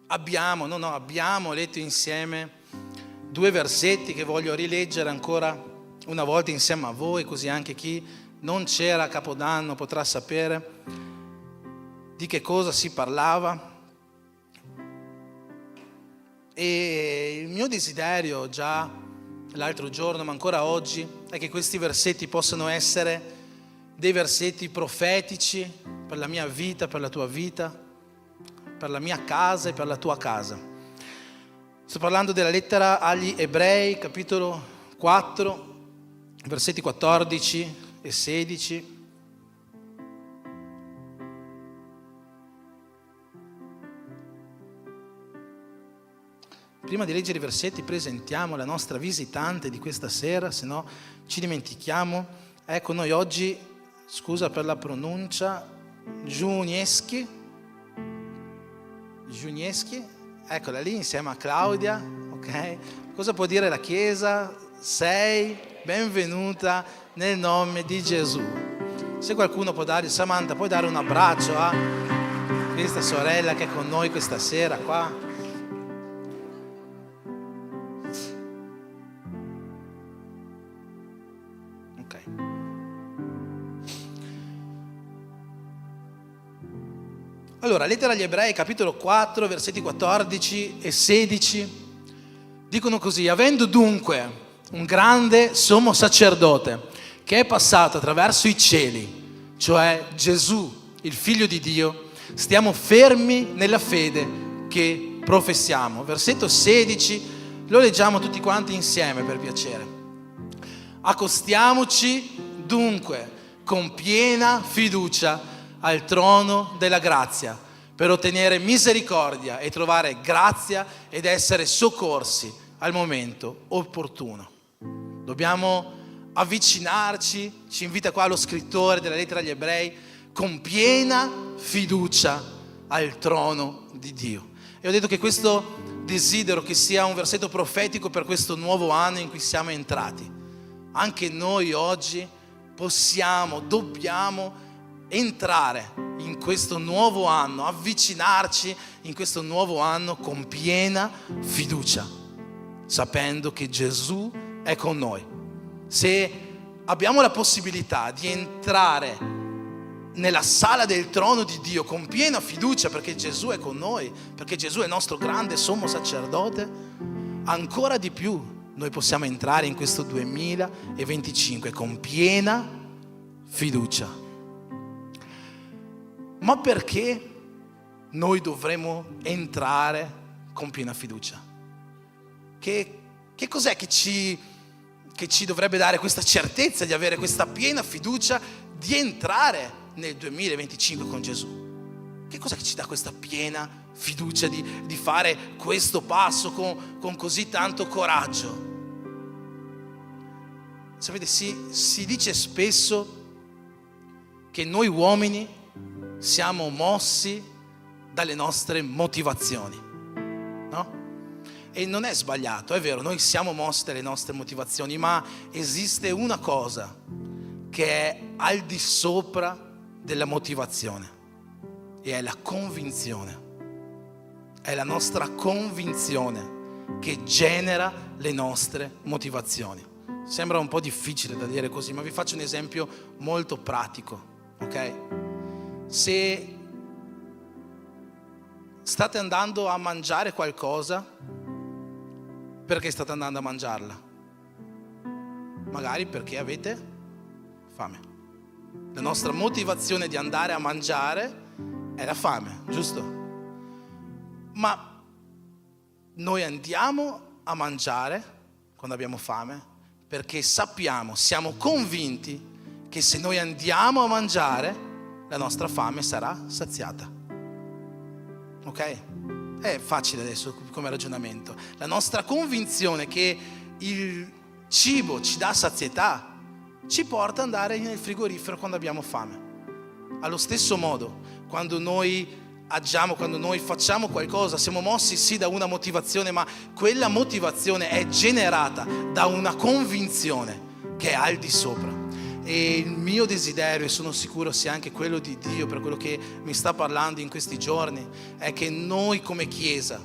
abbiamo letto insieme 2 versetti che voglio rileggere ancora una volta insieme a voi, così anche chi non c'era a Capodanno potrà sapere di che cosa si parlava. E il mio desiderio già l'altro giorno, ma ancora oggi, è che questi versetti possano essere dei versetti profetici per la mia vita, per la tua vita, per la mia casa e per la tua casa. Sto parlando della lettera agli Ebrei, capitolo 4, versetti 14 e 16. Prima di leggere i versetti presentiamo la nostra visitante di questa sera, se no ci dimentichiamo. Ecco, noi oggi, scusa per la pronuncia, Giunieschi, eccola lì insieme a Claudia, ok? Cosa può dire la Chiesa? Sei benvenuta nel nome di Gesù. Se qualcuno può dare, Samantha, puoi dare un abbraccio a questa sorella che è con noi questa sera qua? Allora, lettera agli Ebrei, capitolo 4, versetti 14 e 16, dicono così: avendo dunque un grande sommo sacerdote che è passato attraverso i cieli, cioè Gesù, il Figlio di Dio, stiamo fermi nella fede che professiamo. Versetto 16, lo leggiamo tutti quanti insieme per piacere. Accostiamoci dunque con piena fiducia al trono della grazia, per ottenere misericordia e trovare grazia ed essere soccorsi al momento opportuno. Dobbiamo avvicinarci, ci invita qua lo scrittore della lettera agli Ebrei, con piena fiducia al trono di Dio. E ho detto che questo desidero che sia un versetto profetico per questo nuovo anno in cui siamo entrati. Anche noi oggi dobbiamo entrare in questo nuovo anno, avvicinarci in questo nuovo anno con piena fiducia, sapendo che Gesù è con noi. Se abbiamo la possibilità di entrare nella sala del trono di Dio con piena fiducia perché Gesù è con noi, perché Gesù è il nostro grande sommo sacerdote, ancora di più noi possiamo entrare in questo 2025 con piena fiducia. Ma perché noi dovremo entrare con piena fiducia? Che cos'è che ci dovrebbe dare questa certezza di avere questa piena fiducia di entrare nel 2025 con Gesù? Che cos'è che ci dà questa piena fiducia di fare questo passo con così tanto coraggio? Sapete, si dice spesso che noi uomini siamo mossi dalle nostre motivazioni, no? E non è sbagliato, è vero, noi siamo mossi dalle nostre motivazioni, ma esiste una cosa che è al di sopra della motivazione e è la convinzione. È la nostra convinzione che genera le nostre motivazioni. Sembra un po' difficile da dire così, ma vi faccio un esempio molto pratico, ok? Se state andando a mangiare qualcosa, perché state andando a mangiarla? Magari perché avete fame. La nostra motivazione di andare a mangiare è la fame, giusto? Ma noi andiamo a mangiare quando abbiamo fame perché sappiamo, siamo convinti che se noi andiamo a mangiare la nostra fame sarà saziata. Ok? È facile adesso come ragionamento. La nostra convinzione che il cibo ci dà sazietà ci porta ad andare nel frigorifero quando abbiamo fame. Allo stesso modo, quando noi agiamo, quando noi facciamo qualcosa, siamo mossi sì da una motivazione, ma quella motivazione è generata da una convinzione che è al di sopra. E il mio desiderio, e sono sicuro sia anche quello di Dio per quello che mi sta parlando in questi giorni, è che noi come Chiesa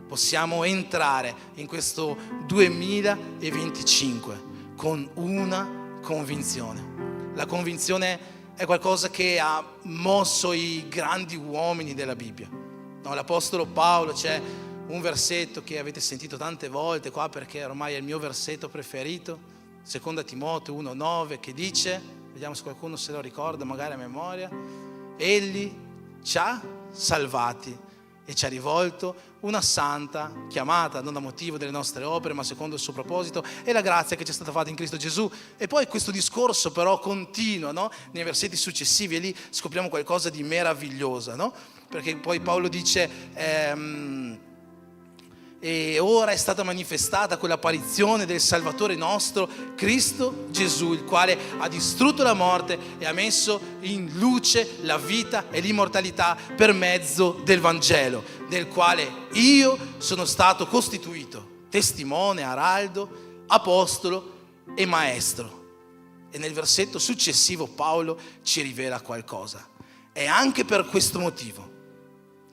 possiamo entrare in questo 2025 con una convinzione. La convinzione è qualcosa che ha mosso i grandi uomini della Bibbia. No, l'Apostolo Paolo, c'è un versetto che avete sentito tante volte qua perché ormai è il mio versetto preferito, 2 Timoteo 1,9, che dice, vediamo se qualcuno se lo ricorda magari a memoria: Egli ci ha salvati e ci ha rivolto una santa chiamata, non a motivo delle nostre opere, ma secondo il suo proposito e la grazia che ci è stata fatta in Cristo Gesù. E poi questo discorso però continua, no? Nei versetti successivi, e lì scopriamo qualcosa di meraviglioso, no? Perché poi Paolo dice e ora è stata manifestata quell'apparizione del Salvatore nostro, Cristo Gesù, il quale ha distrutto la morte e ha messo in luce la vita e l'immortalità per mezzo del Vangelo, del quale io sono stato costituito testimone, araldo, apostolo e maestro. E nel versetto successivo Paolo ci rivela qualcosa. È anche per questo motivo,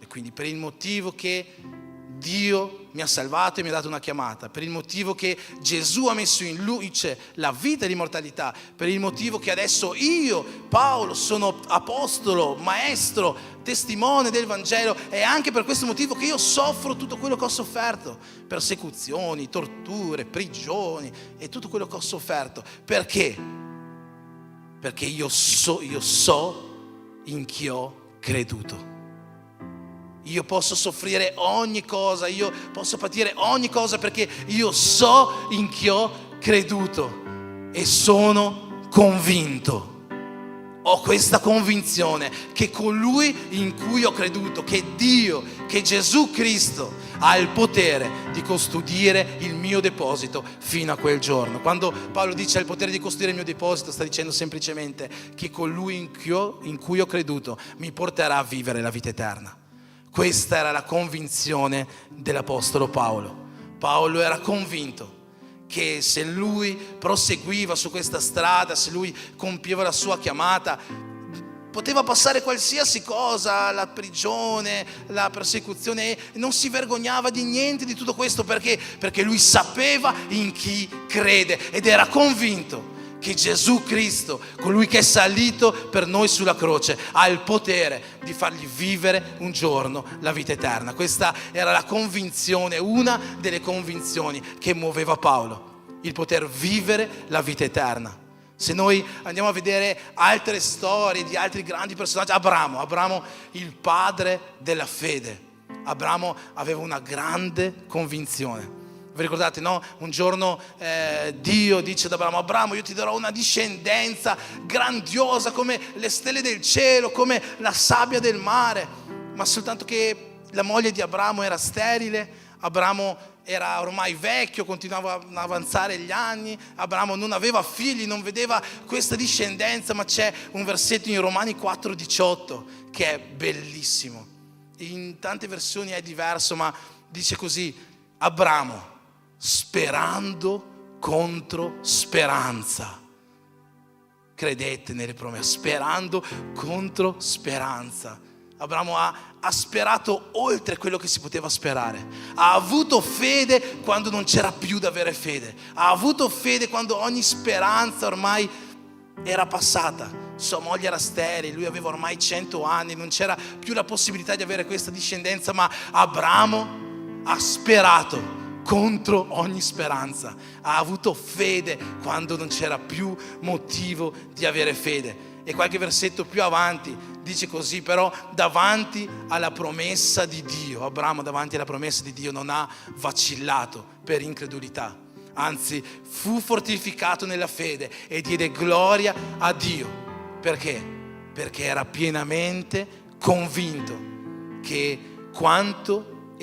e quindi per il motivo che Dio mi ha salvato e mi ha dato una chiamata, per il motivo che Gesù ha messo in luce la vita e l'immortalità, per il motivo che adesso io, Paolo, sono apostolo, maestro, testimone del Vangelo, è anche per questo motivo che io soffro tutto quello che ho sofferto, persecuzioni, torture, prigioni e tutto quello che ho sofferto. Perché? Perché io so in chi ho creduto. Io posso soffrire ogni cosa, io posso patire ogni cosa perché io so in chi ho creduto e sono convinto. Ho questa convinzione che colui in cui ho creduto, che Dio, che Gesù Cristo ha il potere di custodire il mio deposito fino a quel giorno. Quando Paolo dice ha il potere di custodire il mio deposito, sta dicendo semplicemente che colui in cui ho creduto mi porterà a vivere la vita eterna. Questa era la convinzione dell'Apostolo Paolo. Paolo era convinto che se lui proseguiva su questa strada, se lui compieva la sua chiamata, poteva passare qualsiasi cosa, la prigione, la persecuzione, e non si vergognava di niente di tutto questo perché lui sapeva in chi crede ed era convinto che Gesù Cristo, colui che è salito per noi sulla croce, ha il potere di fargli vivere un giorno la vita eterna. Questa era la convinzione, una delle convinzioni che muoveva Paolo, il poter vivere la vita eterna. Se noi andiamo a vedere altre storie di altri grandi personaggi, Abramo, il padre della fede. Abramo aveva una grande convinzione. Vi ricordate, no? Un giorno Dio dice ad Abramo: io ti darò una discendenza grandiosa come le stelle del cielo, come la sabbia del mare. Ma soltanto che la moglie di Abramo era sterile, Abramo era ormai vecchio, continuava ad avanzare gli anni, Abramo non aveva figli, non vedeva questa discendenza. Ma c'è un versetto in Romani 4,18 che è bellissimo. In tante versioni è diverso, ma dice così: Abramo, sperando contro speranza. Credete nelle promesse, sperando contro speranza. Abramo ha sperato oltre quello che si poteva sperare. Ha avuto fede quando non c'era più da avere fede. Ha avuto fede quando ogni speranza ormai era passata. Sua moglie era sterile, lui aveva ormai 100 anni, non c'era più la possibilità di avere questa discendenza, ma Abramo ha sperato contro ogni speranza. Ha avuto fede quando non c'era più motivo di avere fede. E qualche versetto più avanti dice così: però davanti alla promessa di Dio, Abramo davanti alla promessa di Dio non ha vacillato per incredulità, anzi fu fortificato nella fede e diede gloria a Dio. Perché? Perché era pienamente convinto che quanto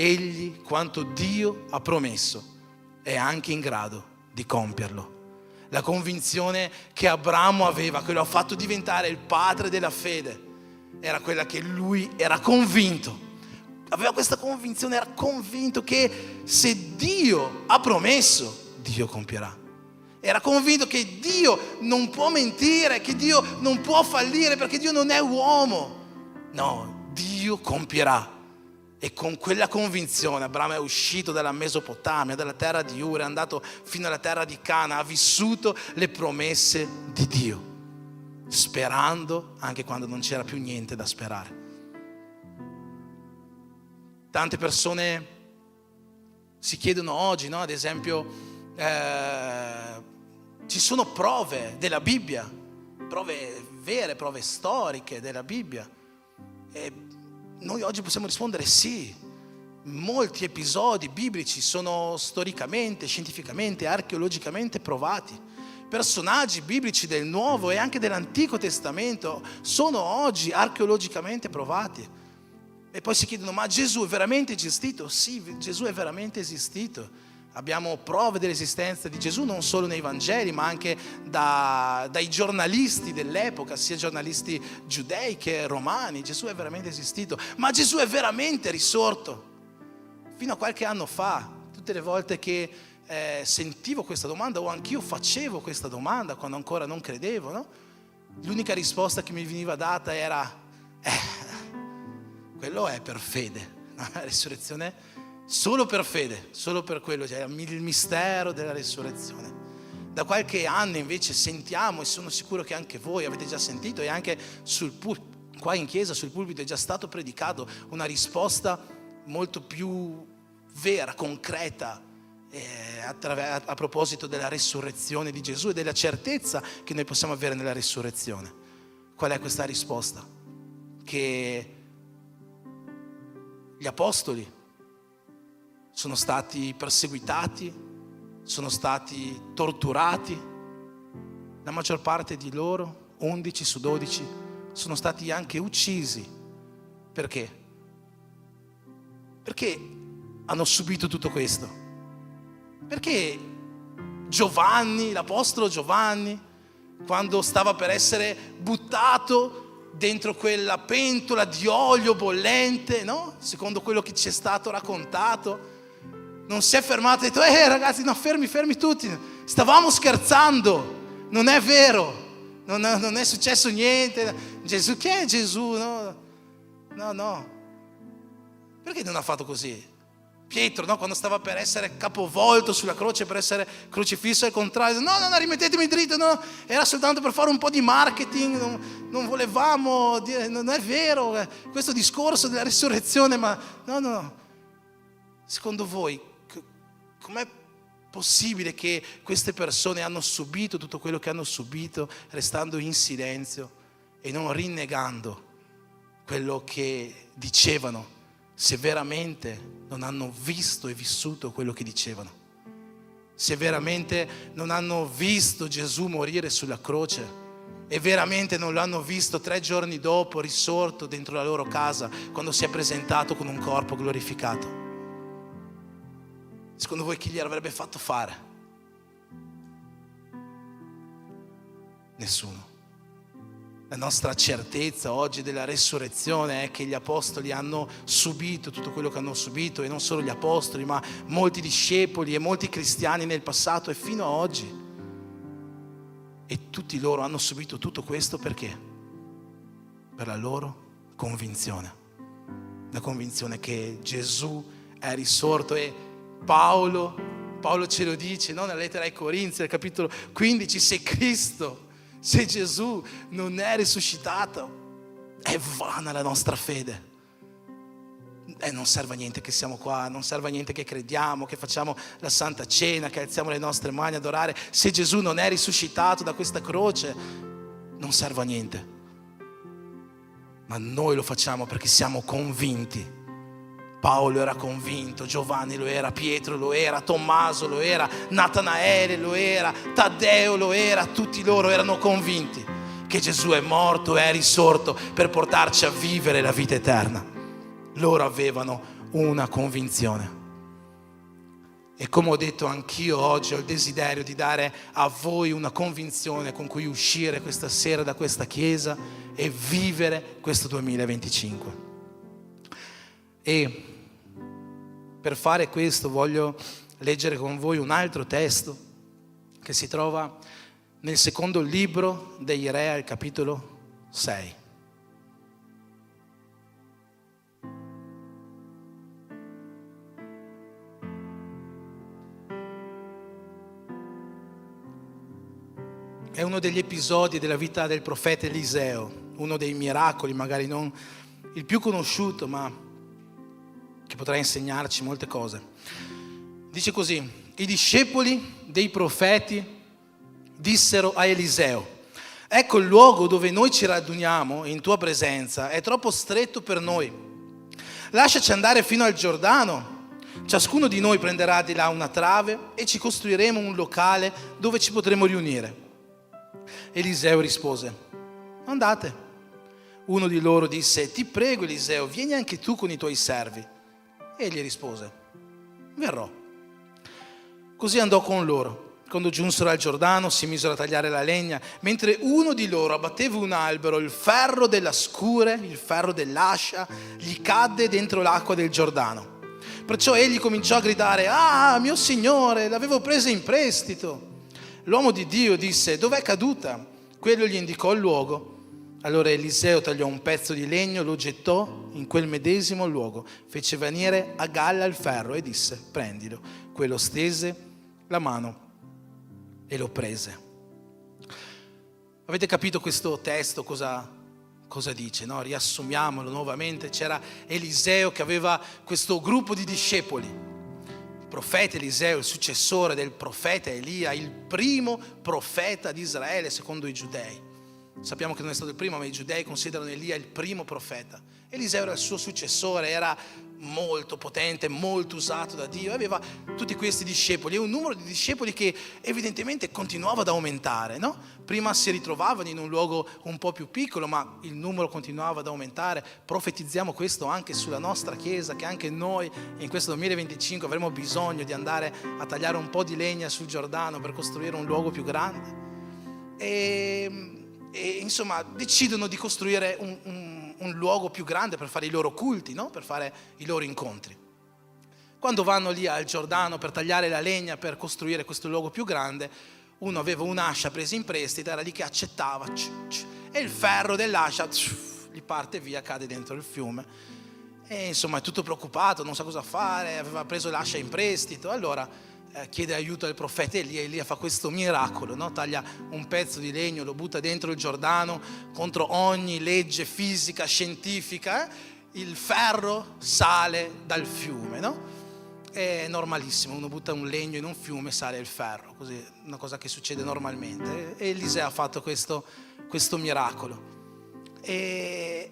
Dio ha promesso è anche in grado di compierlo. La convinzione che Abramo aveva, che lo ha fatto diventare il padre della fede, era quella che lui era convinto. Aveva questa convinzione, era convinto che se Dio ha promesso, Dio compierà. Era convinto che Dio non può mentire, che Dio non può fallire, perché Dio non è uomo. No, Dio compierà. E con quella convinzione Abramo è uscito dalla Mesopotamia, dalla terra di Ur, è andato fino alla terra di Cana, ha vissuto le promesse di Dio, sperando anche quando non c'era più niente da sperare. Tante persone si chiedono oggi, no? Ad esempio, ci sono prove della Bibbia, prove vere, prove storiche della Bibbia. E noi oggi possiamo rispondere sì. Molti episodi biblici sono storicamente, scientificamente, archeologicamente provati. Personaggi biblici del Nuovo e anche dell'Antico Testamento sono oggi archeologicamente provati. E poi si chiedono: ma Gesù è veramente esistito? Sì, Gesù è veramente esistito. Abbiamo prove dell'esistenza di Gesù non solo nei Vangeli, ma anche dai giornalisti dell'epoca, sia giornalisti giudei che romani. Gesù è veramente esistito. Ma Gesù è veramente risorto? Fino a qualche anno fa, tutte le volte che sentivo questa domanda, o anch'io facevo questa domanda quando ancora non credevo, no? L'unica risposta che mi veniva data era: quello è per fede. La risurrezione solo per fede, solo per quello, cioè il mistero della risurrezione. Da qualche anno invece sentiamo, e sono sicuro che anche voi avete già sentito, e anche qua in chiesa sul pulpito è già stato predicato, una risposta molto più vera, concreta, a proposito della risurrezione di Gesù e della certezza che noi possiamo avere nella risurrezione. Qual è questa risposta? Che gli apostoli sono stati perseguitati, sono stati torturati. La maggior parte di loro, 11 su 12, sono stati anche uccisi. Perché? Perché hanno subito tutto questo? Perché Giovanni, l'apostolo Giovanni, quando stava per essere buttato dentro quella pentola di olio bollente, no? Secondo quello che ci è stato raccontato, non si è fermato e ha detto: ragazzi, no, fermi tutti, stavamo scherzando, non è vero, non è successo niente. Gesù, chi è Gesù? No. Perché non ha fatto così? Pietro, no, quando stava per essere capovolto sulla croce, per essere crocifisso al contrario, no, rimettetemi dritto, no, era soltanto per fare un po' di marketing, non volevamo dire, non è vero questo discorso della risurrezione, ma no. Secondo voi com'è possibile che queste persone hanno subito tutto quello che hanno subito, restando in silenzio e non rinnegando quello che dicevano, se veramente non hanno visto e vissuto quello che dicevano? Se veramente non hanno visto Gesù morire sulla croce e veramente non l'hanno visto 3 giorni dopo risorto dentro la loro casa, quando si è presentato con un corpo glorificato? Secondo voi chi gli avrebbe fatto fare? Nessuno. La nostra certezza oggi della resurrezione è che gli apostoli hanno subito tutto quello che hanno subito, e non solo gli apostoli, ma molti discepoli e molti cristiani nel passato e fino a oggi. E tutti loro hanno subito tutto questo perché? Per la loro convinzione. La convinzione che Gesù è risorto. E Paolo ce lo dice, no? Nella lettera ai Corinzi, al capitolo 15, se Cristo, se Gesù non è risuscitato, è vana la nostra fede. Non serve a niente che siamo qua, non serve a niente che crediamo, che facciamo la Santa Cena, che alziamo le nostre mani ad adorare. Se Gesù non è risuscitato da questa croce, non serve a niente. ma noi lo facciamo perché siamo convinti. Paolo era convinto, Giovanni lo era, Pietro lo era, Tommaso lo era, Natanaele lo era, Taddeo lo era, tutti loro erano convinti che Gesù è morto e è risorto per portarci a vivere la vita eterna. Loro avevano una convinzione. E come ho detto, anch'io oggi ho il desiderio di dare a voi una convinzione con cui uscire questa sera da questa chiesa e vivere questo 2025. E per fare questo voglio leggere con voi un altro testo che si trova nel secondo libro dei Re, al capitolo 6. È uno degli episodi della vita del profeta Eliseo, uno dei miracoli, magari non il più conosciuto, ma che potrà insegnarci molte cose. Dice così: i discepoli dei profeti dissero a Eliseo: ecco, il luogo dove noi ci raduniamo in tua presenza è troppo stretto per noi. Lasciaci andare fino al Giordano. Ciascuno di noi prenderà di là una trave e ci costruiremo un locale dove ci potremo riunire. Eliseo rispose: andate. Uno di loro disse: ti prego, Eliseo, vieni anche tu con i tuoi servi. Egli rispose: verrò. Così andò con loro. Quando giunsero al Giordano si misero a tagliare la legna. Mentre uno di loro abbatteva un albero, il ferro della scure, il ferro dell'ascia, gli cadde dentro l'acqua del Giordano. Perciò egli cominciò a gridare: ah, mio signore, l'avevo presa in prestito. L'uomo di Dio disse: dov'è caduta? Quello gli indicò il luogo. Allora Eliseo tagliò un pezzo di legno, lo gettò in quel medesimo luogo, fece venire a galla il ferro e disse: prendilo. Quello stese la mano e lo prese. Avete capito questo testo cosa dice, no? Riassumiamolo nuovamente. C'era Eliseo che aveva questo gruppo di discepoli. Il profeta Eliseo, il successore del profeta Elia, il primo profeta di Israele secondo i giudei. Sappiamo che non è stato il primo, ma i giudei considerano Elia il primo profeta. Eliseo era il suo successore, era molto potente, molto usato da Dio. Aveva tutti questi discepoli e un numero di discepoli che evidentemente continuava ad aumentare, no? Prima si ritrovavano in un luogo un po' più piccolo, ma il numero continuava ad aumentare. Profetizziamo questo anche sulla nostra chiesa, che anche noi in questo 2025 avremo bisogno di andare a tagliare un po' di legna sul Giordano per costruire un luogo più grande. E insomma decidono di costruire un luogo più grande per fare i loro culti, no? Per fare i loro incontri. Quando vanno lì al Giordano per tagliare la legna per costruire questo luogo più grande, uno aveva un'ascia presa in prestito, era lì che accettava e il ferro dell'ascia gli parte via, cade dentro il fiume e insomma è tutto preoccupato, non sa cosa fare, aveva preso l'ascia in prestito. Allora chiede aiuto al profeta Elia. Elia fa questo miracolo, no? Taglia un pezzo di legno, lo butta dentro il Giordano contro ogni legge fisica, scientifica. Il ferro sale dal fiume, no? È normalissimo, uno butta un legno in un fiume, sale il ferro, così, una cosa che succede normalmente. E Eliseo ha fatto questo miracolo. E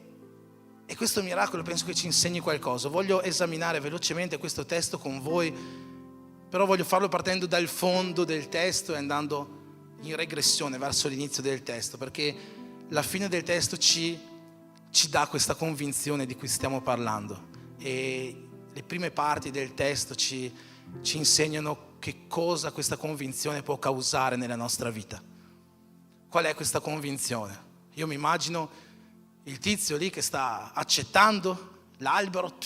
questo miracolo penso che ci insegni qualcosa. Voglio esaminare velocemente questo testo con voi, però voglio farlo partendo dal fondo del testo e andando in regressione verso l'inizio del testo, perché la fine del testo ci dà questa convinzione di cui stiamo parlando. E le prime parti del testo ci insegnano che cosa questa convinzione può causare nella nostra vita. Qual è questa convinzione? Io mi immagino il tizio lì che sta accettando l'albero,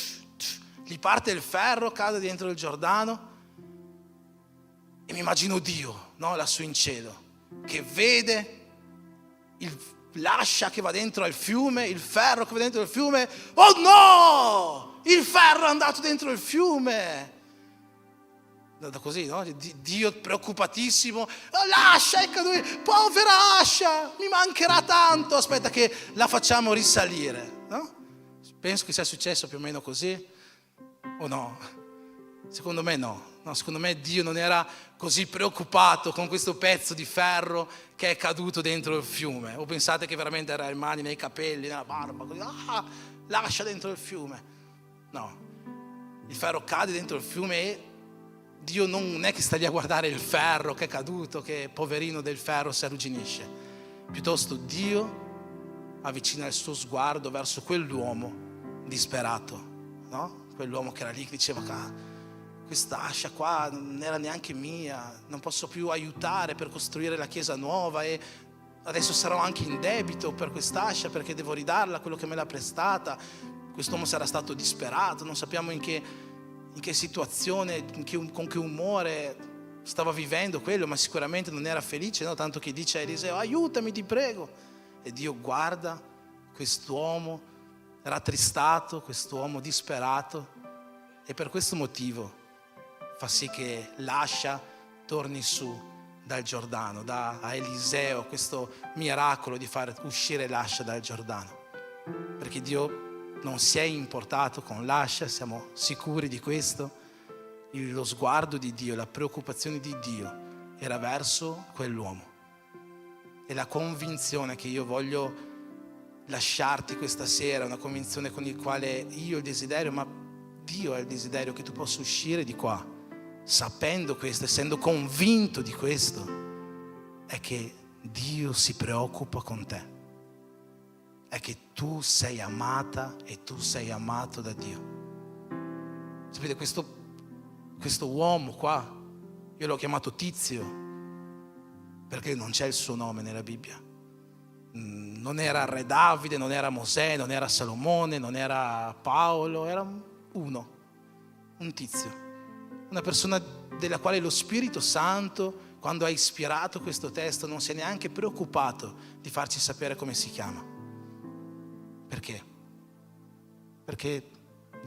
gli parte il ferro, cade dentro il Giordano. E mi immagino Dio, no? Lassù in cielo, che vede l'ascia che va dentro al fiume, il ferro che va dentro il fiume. Oh no! Il ferro è andato dentro il fiume. Così, no? Dio preoccupatissimo. Oh, l'ascia è caduta, povera ascia, mi mancherà tanto. Aspetta che la facciamo risalire, no? Penso che sia successo più o meno così. O no? Secondo me no. No, secondo me Dio non era così preoccupato con questo pezzo di ferro che è caduto dentro il fiume. O pensate che veramente era le mani nei capelli, nella barba, così, lascia dentro il fiume. No, il ferro cade dentro il fiume e Dio non è che sta lì a guardare il ferro che è caduto, che poverino del ferro si arrugginisce. Piuttosto Dio avvicina il suo sguardo verso quell'uomo disperato, no? Quell'uomo che era lì che diceva: questa ascia qua non era neanche mia, non posso più aiutare per costruire la chiesa nuova e adesso sarò anche in debito per quest'ascia perché devo ridarla quello che me l'ha prestata. Quest'uomo sarà stato disperato, non sappiamo in che situazione, con che umore stava vivendo quello, ma sicuramente non era felice, no? Tanto che dice a Eliseo: aiutami, ti prego. E Dio guarda quest'uomo rattristato, quest'uomo disperato, e per questo motivo fa sì che l'ascia torni su dal Giordano, dà a Eliseo questo miracolo di far uscire l'ascia dal Giordano, perché Dio non si è importato con l'ascia, siamo sicuri di questo. Lo sguardo di Dio, la preoccupazione di Dio era verso quell'uomo. E la convinzione che io voglio lasciarti questa sera è una convinzione con la quale io ho il desiderio, ma Dio ha il desiderio che tu possa uscire di qua sapendo questo, essendo convinto di questo, è che Dio si preoccupa con te, è che tu sei amata e tu sei amato da Dio. Sapete, questo uomo qua, io l'ho chiamato Tizio perché non c'è il suo nome nella Bibbia. Non era Re Davide, non era Mosè, non era Salomone, non era Paolo, era un Tizio, una persona della quale lo Spirito Santo, quando ha ispirato questo testo, non si è neanche preoccupato di farci sapere come si chiama. Perché? Perché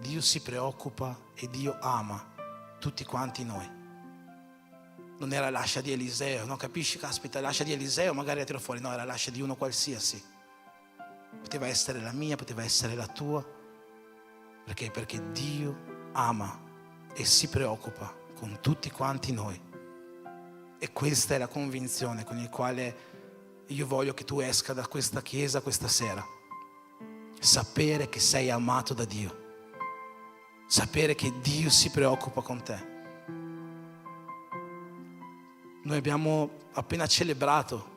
Dio si preoccupa e Dio ama tutti quanti noi. Non era l'ascia di Eliseo, no? Capisci? Caspita, l'ascia di Eliseo magari la tiro fuori. No, era l'ascia di uno qualsiasi. Poteva essere la mia, poteva essere la tua. Perché? Perché Dio ama e si preoccupa con tutti quanti noi. E questa è la convinzione con la quale io voglio che tu esca da questa chiesa questa sera. Sapere che sei amato da Dio. Sapere che Dio si preoccupa con te. Noi abbiamo appena celebrato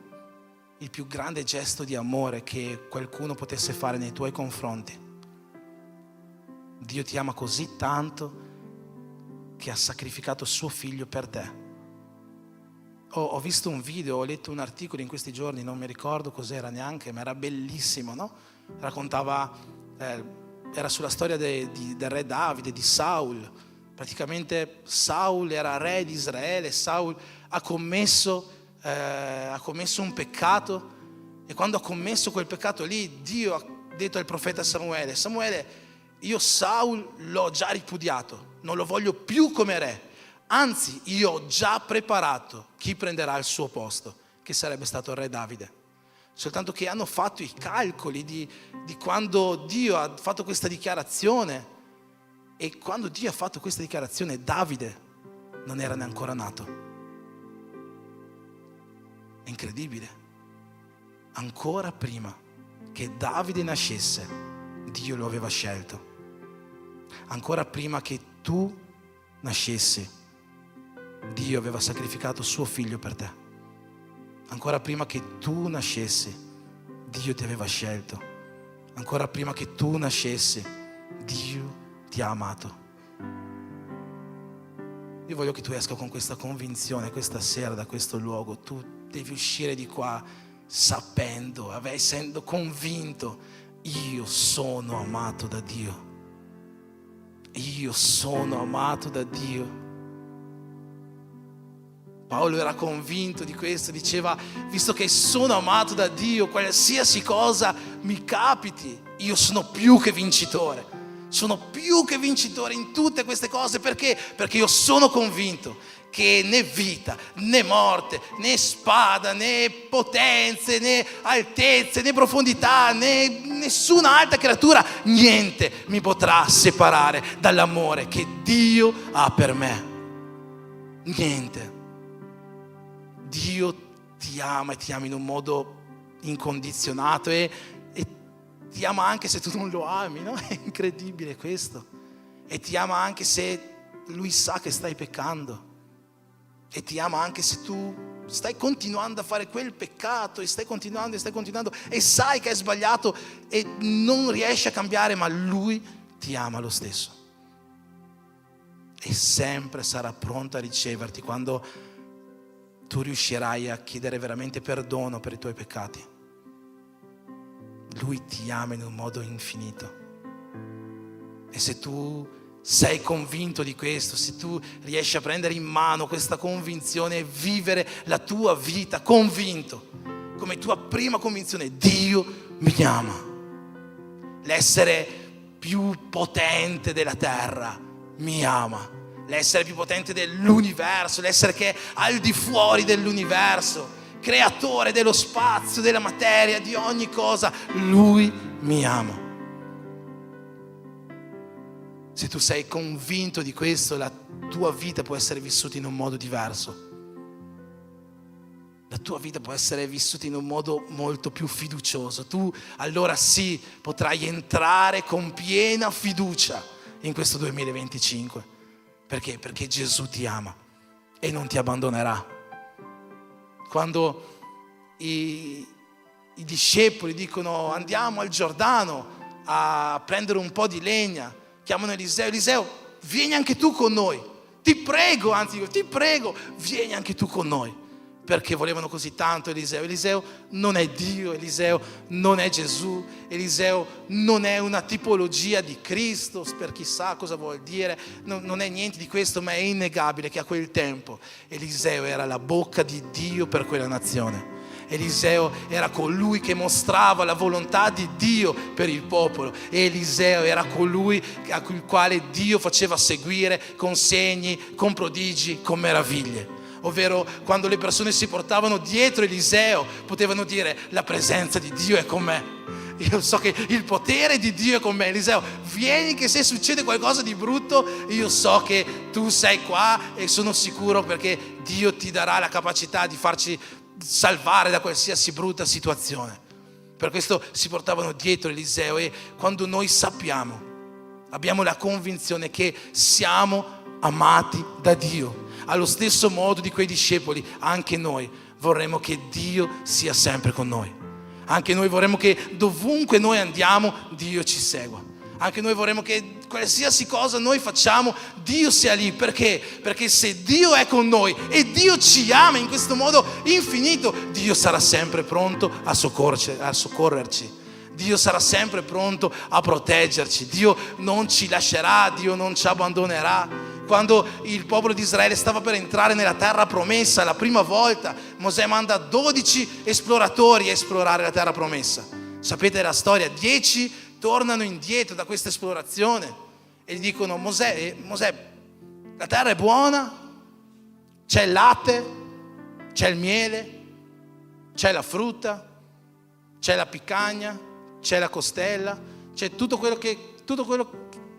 il più grande gesto di amore che qualcuno potesse fare nei tuoi confronti. Dio ti ama così tanto che ha sacrificato suo figlio per te. Ho visto un video, ho letto un articolo in questi giorni, non mi ricordo cos'era neanche, ma era bellissimo, no? Raccontava, era sulla storia del re Davide, di Saul. Praticamente Saul era re di Israele, Saul ha commesso un peccato, e quando ha commesso quel peccato lì, Dio ha detto al profeta Samuele: Samuele, io Saul l'ho già ripudiato, non lo voglio più come re, anzi io ho già preparato chi prenderà il suo posto, che sarebbe stato il re Davide. Soltanto che hanno fatto i calcoli di quando Dio ha fatto questa dichiarazione, e quando Dio ha fatto questa dichiarazione Davide non era neanche ancora nato. È incredibile. Ancora prima che Davide nascesse, Dio lo aveva scelto. Ancora prima che tu nascessi, Dio aveva sacrificato suo figlio per te. Ancora prima che tu nascessi, Dio ti aveva scelto. Ancora prima che tu nascessi, Dio ti ha amato. Io voglio che tu esca con questa convinzione questa sera da questo luogo. Tu devi uscire di qua sapendo, essendo convinto: io sono amato da Dio. Io sono amato da Dio. Paolo era convinto di questo, diceva: visto che sono amato da Dio, qualsiasi cosa mi capiti, io sono più che vincitore. Sono più che vincitore in tutte queste cose. Perché? Perché io sono convinto che né vita, né morte, né spada, né potenze, né altezze, né profondità, né nessuna altra creatura, niente mi potrà separare dall'amore che Dio ha per me. niente. Dio ti ama e ti ama in un modo incondizionato e ti ama anche se tu non lo ami, no? È incredibile questo. E ti ama anche se Lui sa che stai peccando. E ti ama anche se tu stai continuando a fare quel peccato e stai continuando e sai che è sbagliato e non riesci a cambiare, ma Lui ti ama lo stesso. E sempre sarà pronto a riceverti quando tu riuscirai a chiedere veramente perdono per i tuoi peccati. Lui ti ama in un modo infinito. E se tu sei convinto di questo, se tu riesci a prendere in mano questa convinzione e vivere la tua vita convinto, come tua prima convinzione, Dio mi ama, l'essere più potente della terra mi ama, l'essere più potente dell'universo, l'essere che è al di fuori dell'universo, creatore dello spazio, della materia, di ogni cosa, Lui mi ama. Se tu sei convinto di questo, la tua vita può essere vissuta in un modo diverso. La tua vita può essere vissuta in un modo molto più fiducioso. Tu allora sì potrai entrare con piena fiducia in questo 2025. Perché? Perché Gesù ti ama e non ti abbandonerà. Quando i discepoli dicono andiamo al Giordano a prendere un po' di legna, chiamano Eliseo: Eliseo, vieni anche tu con noi, ti prego, vieni anche tu con noi. Perché volevano così tanto Eliseo? Eliseo non è Dio, Eliseo non è Gesù, Eliseo non è una tipologia di Cristo, per chissà cosa vuol dire, non è niente di questo, ma è innegabile che a quel tempo Eliseo era la bocca di Dio per quella nazione. Eliseo era colui che mostrava la volontà di Dio per il popolo. Eliseo era colui a cui il quale Dio faceva seguire con segni, con prodigi, con meraviglie. Ovvero quando le persone si portavano dietro Eliseo potevano dire: la presenza di Dio è con me. Io so che il potere di Dio è con me. Eliseo, vieni che se succede qualcosa di brutto, io so che tu sei qua e sono sicuro perché Dio ti darà la capacità di farci salvare da qualsiasi brutta situazione. Per questo si portavano dietro Eliseo. E quando noi abbiamo la convinzione che siamo amati da Dio, allo stesso modo di quei discepoli, anche noi vorremmo che Dio sia sempre con noi. Anche noi vorremmo che dovunque noi andiamo Dio ci segua. Anche noi vorremmo che qualsiasi cosa noi facciamo Dio sia lì. Perché? Perché se Dio è con noi e Dio ci ama in questo modo infinito, Dio sarà sempre pronto a soccorrerci. Dio sarà sempre pronto a proteggerci. Dio non ci lascerà, Dio non ci abbandonerà. Quando il popolo di Israele stava per entrare nella terra promessa la prima volta, Mosè manda 12 esploratori a esplorare la terra promessa. Sapete la storia? 10 tornano indietro da questa esplorazione e gli dicono: Mosè, la terra è buona, c'è il latte, c'è il miele, c'è la frutta, c'è la piccagna, c'è la costella, c'è tutto quello che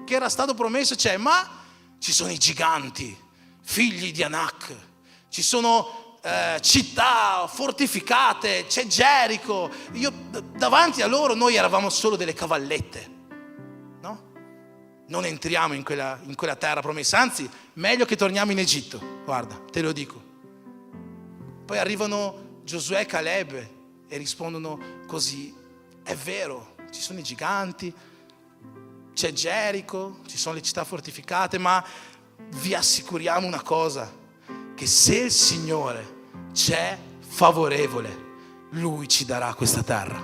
era stato promesso, c'è, ma ci sono i giganti, figli di Anak, ci sono città fortificate, c'è Gerico. Davanti a loro noi eravamo solo delle cavallette, no? Non entriamo in quella terra promessa, anzi meglio che torniamo in Egitto, guarda, te lo dico. Poi arrivano Giosuè e Caleb e rispondono così: è vero, ci sono i giganti, c'è Gerico, ci sono le città fortificate, ma vi assicuriamo una cosa, che se il Signore c'è favorevole, Lui ci darà questa terra.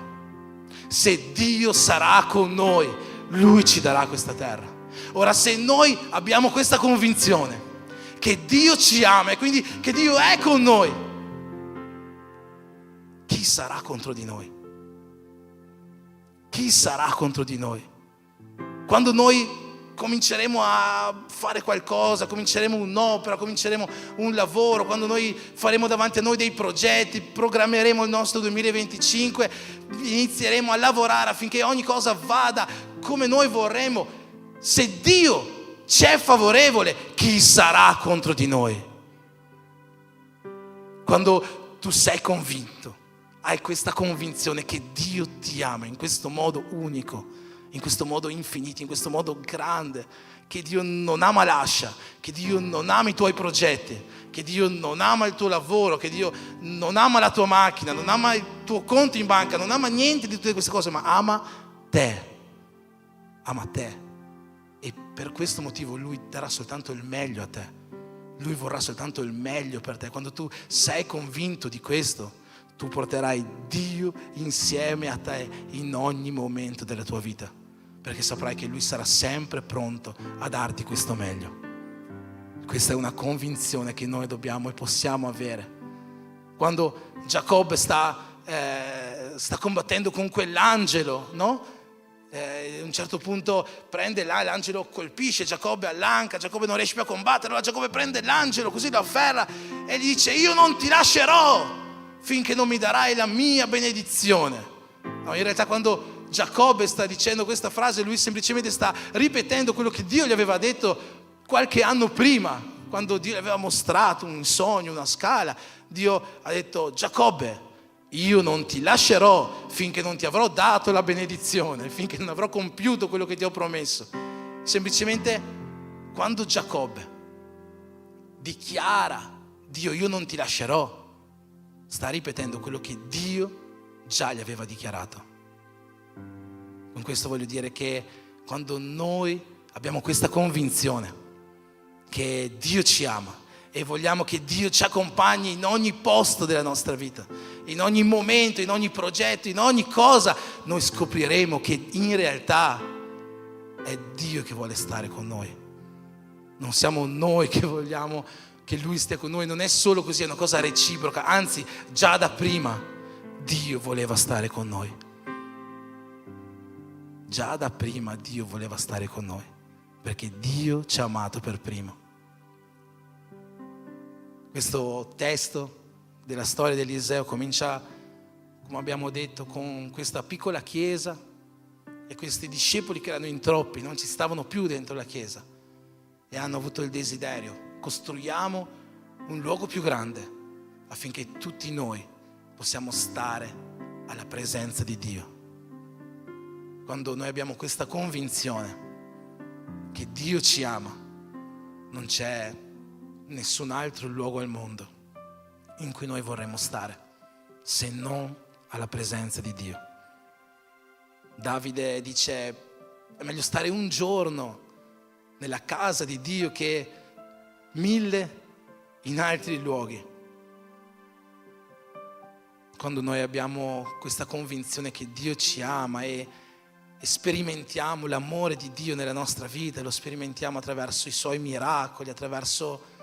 Se Dio sarà con noi, Lui ci darà questa terra. Ora, se noi abbiamo questa convinzione che Dio ci ama e quindi che Dio è con noi, chi sarà contro di noi? Chi sarà contro di noi? Quando noi cominceremo a fare qualcosa, cominceremo un'opera, cominceremo un lavoro, quando noi faremo davanti a noi dei progetti, programmeremo il nostro 2025, inizieremo a lavorare affinché ogni cosa vada come noi vorremmo. Se Dio ci è favorevole, chi sarà contro di noi? quando tu sei convinto, hai questa convinzione che Dio ti ama in questo modo unico, in questo modo infinito, in questo modo grande, che Dio non ama l'ascia, che Dio non ama i tuoi progetti, che Dio non ama il tuo lavoro, che Dio non ama la tua macchina, non ama il tuo conto in banca, non ama niente di tutte queste cose, ma ama te. Ama te. E per questo motivo Lui darà soltanto il meglio a te. Lui vorrà soltanto il meglio per te. Quando tu sei convinto di questo, tu porterai Dio insieme a te in ogni momento della tua vita, perché saprai che Lui sarà sempre pronto a darti questo meglio. Questa è una convinzione che noi dobbiamo e possiamo avere. Quando Giacobbe sta combattendo con quell'angelo, no? A un certo punto prende l'angelo, colpisce Giacobbe all'anca, Giacobbe non riesce più a combattere, allora Giacobbe prende l'angelo, così lo afferra e gli dice: io non ti lascerò finché non mi darai la mia benedizione. No, in realtà quando Giacobbe sta dicendo questa frase, lui semplicemente sta ripetendo quello che Dio gli aveva detto qualche anno prima, quando Dio gli aveva mostrato un sogno, una scala. Dio ha detto: Giacobbe, io non ti lascerò finché non ti avrò dato la benedizione, finché non avrò compiuto quello che ti ho promesso. Semplicemente quando Giacobbe dichiara: Dio, io non ti lascerò, sta ripetendo quello che Dio già gli aveva dichiarato. Con questo voglio dire che quando noi abbiamo questa convinzione che Dio ci ama e vogliamo che Dio ci accompagni in ogni posto della nostra vita, in ogni momento, in ogni progetto, in ogni cosa, noi scopriremo che in realtà è Dio che vuole stare con noi. Non siamo noi che vogliamo che Lui stia con noi, non è solo così, è una cosa reciproca, anzi già da prima Dio voleva stare con noi. Già da prima Dio voleva stare con noi, perché Dio ci ha amato per primo. Questo testo della storia di Eliseo comincia, come abbiamo detto, con questa piccola chiesa e questi discepoli che erano in troppi, non ci stavano più dentro la chiesa e hanno avuto il desiderio: costruiamo un luogo più grande affinché tutti noi possiamo stare alla presenza di Dio. Quando noi abbiamo questa convinzione che Dio ci ama, non c'è nessun altro luogo al mondo in cui noi vorremmo stare se non alla presenza di Dio. Davide dice: è meglio stare un giorno nella casa di Dio che 1000 in altri luoghi. Quando noi abbiamo questa convinzione che Dio ci ama e sperimentiamo l'amore di Dio nella nostra vita, lo sperimentiamo attraverso i Suoi miracoli, attraverso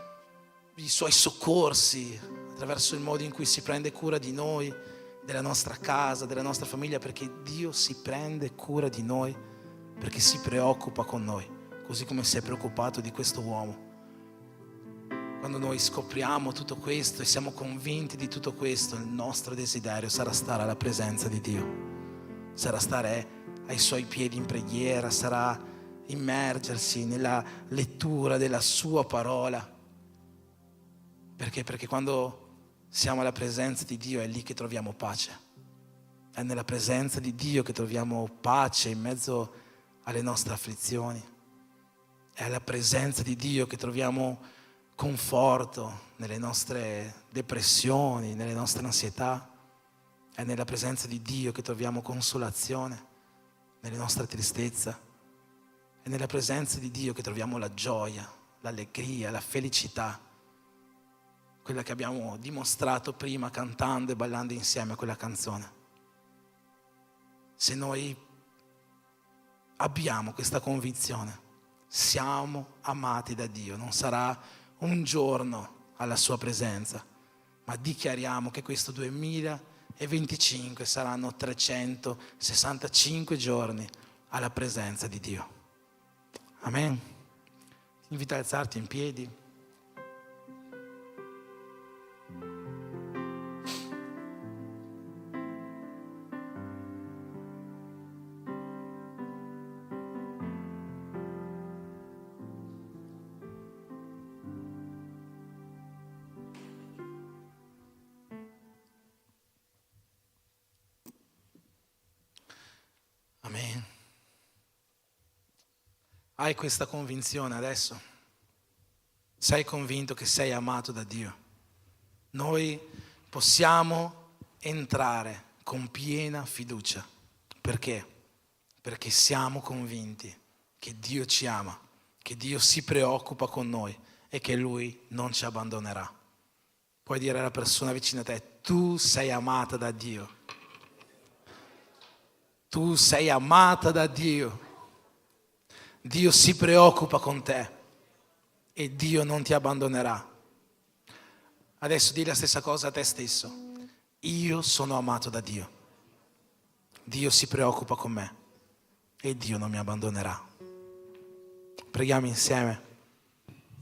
i Suoi soccorsi, attraverso il modo in cui si prende cura di noi, della nostra casa, della nostra famiglia, perché Dio si prende cura di noi, perché si preoccupa con noi, così come si è preoccupato di questo uomo. Quando noi scopriamo tutto questo e siamo convinti di tutto questo, il nostro desiderio sarà stare alla presenza di Dio, sarà stare ai Suoi piedi in preghiera, sarà immergersi nella lettura della Sua parola. Perché? Perché quando siamo alla presenza di Dio è lì che troviamo pace. È nella presenza di Dio che troviamo pace in mezzo alle nostre afflizioni. È alla presenza di Dio che troviamo conforto nelle nostre depressioni, nelle nostre ansietà. È nella presenza di Dio che troviamo consolazione nelle nostre tristezze. È nella presenza di Dio che troviamo la gioia, l'allegria, la felicità. Quella che abbiamo dimostrato prima cantando e ballando insieme a quella canzone. Se noi abbiamo questa convinzione, siamo amati da Dio, non sarà un giorno alla Sua presenza, ma dichiariamo che questo 2025 saranno 365 giorni alla presenza di Dio. Amen. Ti invito a alzarti in piedi. Hai questa convinzione adesso? Sei convinto che sei amato da Dio? Noi possiamo entrare con piena fiducia. Perché? Perché siamo convinti che Dio ci ama, che Dio si preoccupa con noi e che Lui non ci abbandonerà. Puoi dire alla persona vicino a te: tu sei amata da Dio. Tu sei amata da Dio. Dio si preoccupa con te e Dio non ti abbandonerà. Adesso di la stessa cosa a te stesso. Io sono amato da Dio. Dio si preoccupa con me e Dio non mi abbandonerà. Preghiamo insieme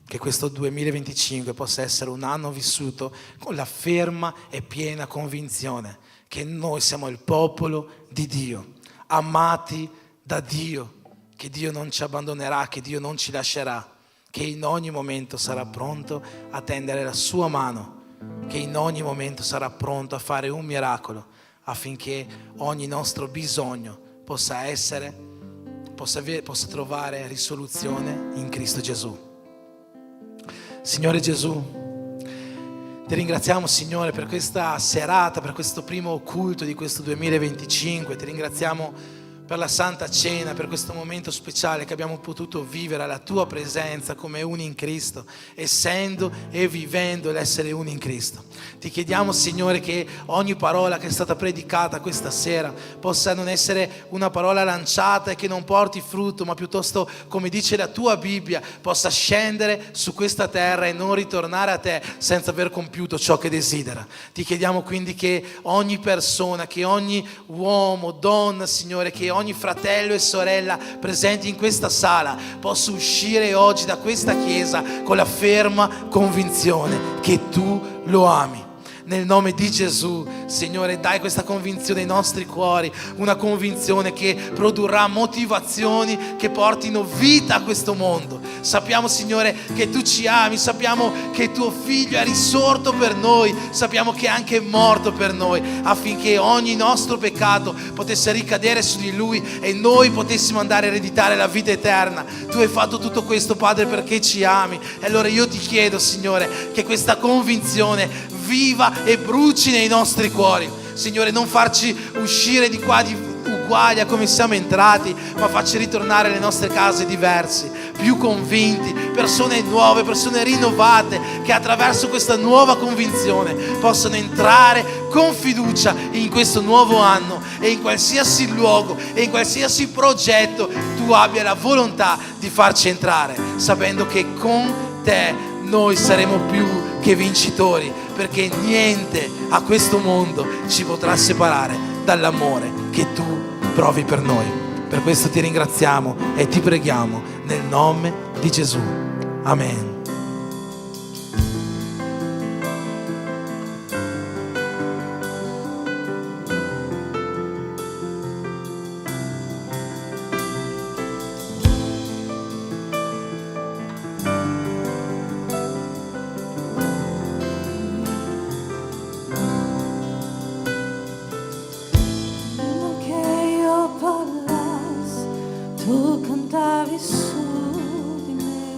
che questo 2025 possa essere un anno vissuto con la ferma e piena convinzione che noi siamo il popolo di Dio, amati da Dio, che Dio non ci abbandonerà, che Dio non ci lascerà, che in ogni momento sarà pronto a tendere la sua mano, che in ogni momento sarà pronto a fare un miracolo affinché ogni nostro bisogno possa trovare risoluzione in Cristo Gesù. Signore Gesù, ti ringraziamo, Signore, per questa serata, per questo primo culto di questo 2025. Ti ringraziamo per la Santa Cena, per questo momento speciale che abbiamo potuto vivere alla Tua presenza come uni in Cristo, essendo e vivendo l'essere uni in Cristo. Ti chiediamo, Signore, che ogni parola che è stata predicata questa sera possa non essere una parola lanciata e che non porti frutto, ma piuttosto, come dice la Tua Bibbia, possa scendere su questa terra e non ritornare a Te senza aver compiuto ciò che desidera. Ti chiediamo quindi che ogni persona, che ogni uomo, donna, Signore, che ogni fratello e sorella presenti in questa sala possa uscire oggi da questa chiesa con la ferma convinzione che Tu lo ami. Nel nome di Gesù, Signore, dai questa convinzione ai nostri cuori, una convinzione che produrrà motivazioni che portino vita a questo mondo. Sappiamo, Signore, che Tu ci ami, sappiamo che Tuo Figlio è risorto per noi, sappiamo che è anche morto per noi, affinché ogni nostro peccato potesse ricadere su di Lui e noi potessimo andare a ereditare la vita eterna. Tu hai fatto tutto questo, Padre, perché ci ami. E allora io ti chiedo, Signore, che questa convinzione viva e bruci nei nostri cuori. Signore, non farci uscire di qua uguali a come siamo entrati, ma farci ritornare alle nostre case diversi, più convinti, persone nuove, persone rinnovate, che attraverso questa nuova convinzione possano entrare con fiducia in questo nuovo anno e in qualsiasi luogo e in qualsiasi progetto Tu abbia la volontà di farci entrare, sapendo che con Te noi saremo più che vincitori, perché niente a questo mondo ci potrà separare dall'amore che Tu provi per noi. Per questo ti ringraziamo e ti preghiamo nel nome di Gesù. Amen. Tu cantavi su di me,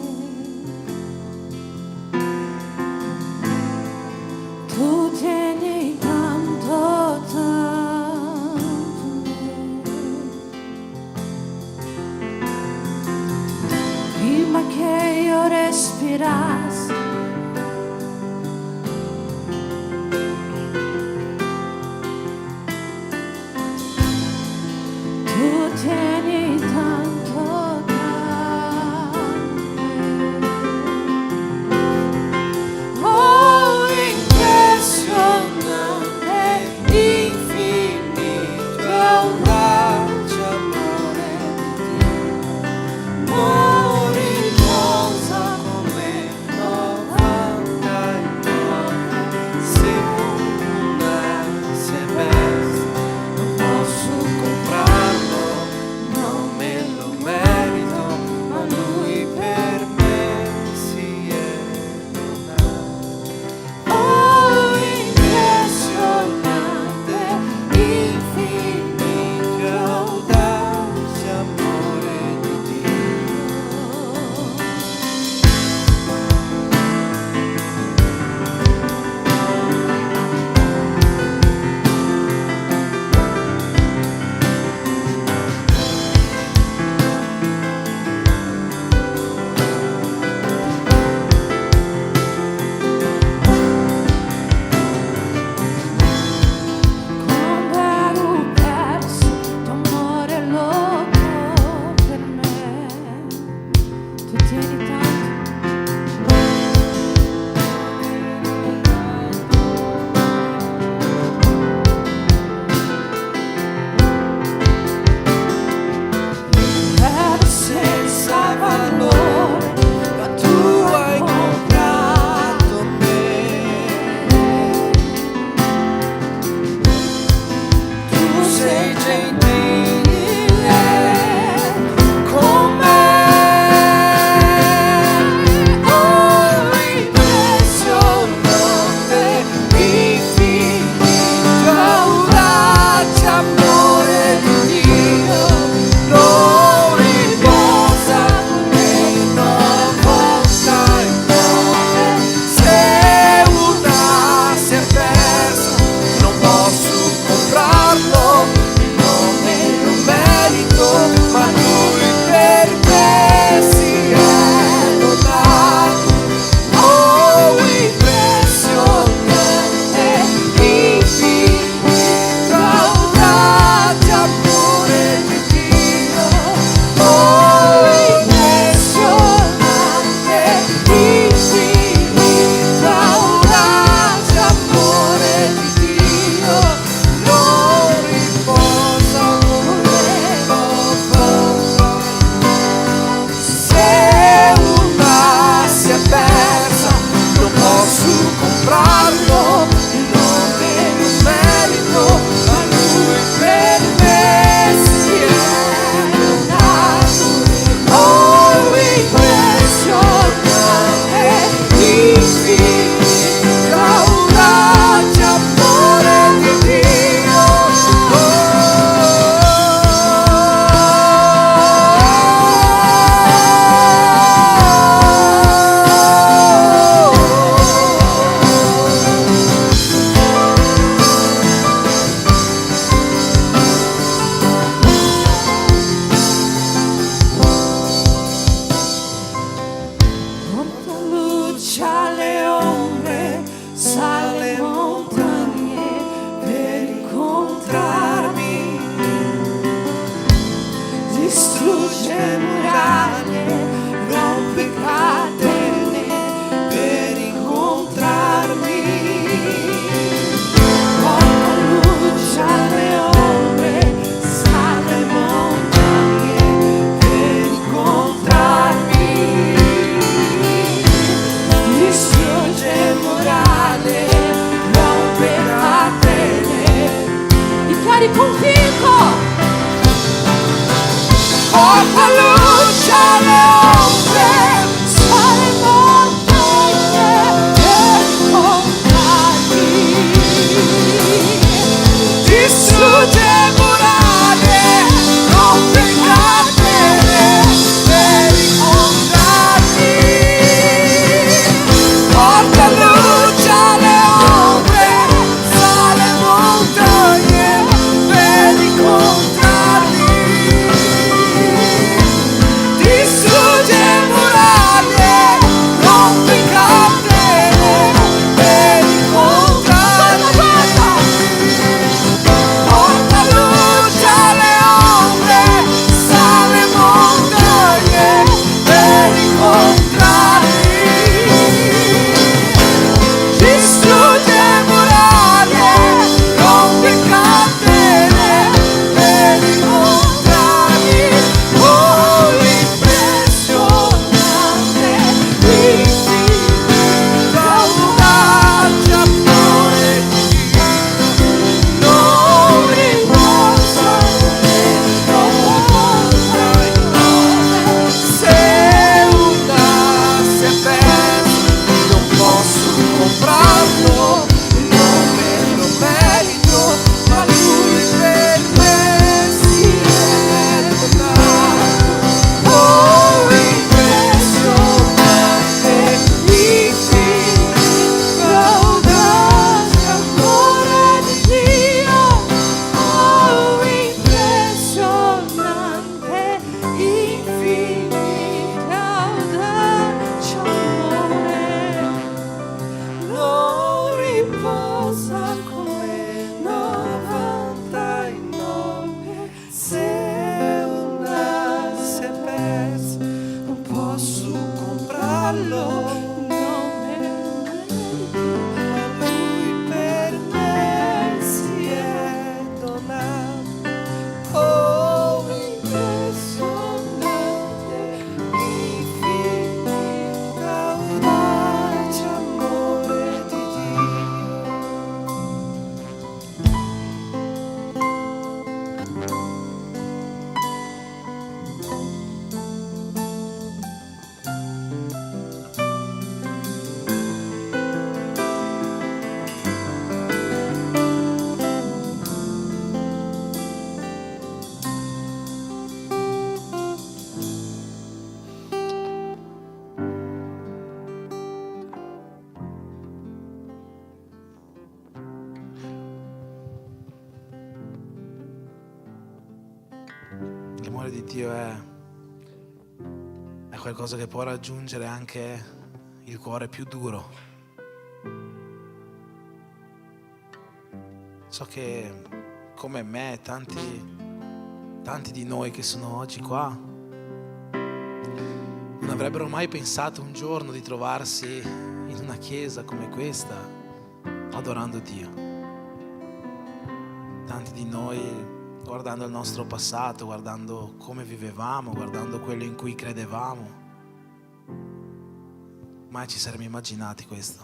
L'amore di Dio è qualcosa che può raggiungere anche il cuore più duro. So che come me, tanti di noi che sono oggi qua non avrebbero mai pensato un giorno di trovarsi in una chiesa come questa adorando Dio. Tanti di noi, guardando il nostro passato, guardando come vivevamo, guardando quello in cui credevamo, mai ci saremmo immaginati questo.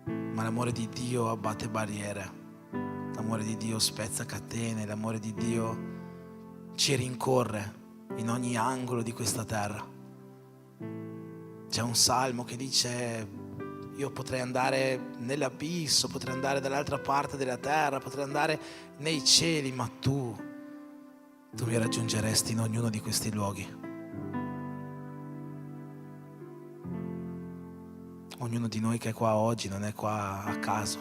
Ma l'amore di Dio abbatte barriere, l'amore di Dio spezza catene, l'amore di Dio ci rincorre in ogni angolo di questa terra. C'è un salmo che dice: io potrei andare nell'abisso, potrei andare dall'altra parte della terra, potrei andare nei cieli, ma tu mi raggiungeresti in ognuno di questi luoghi. Ognuno di noi che è qua oggi non è qua a caso.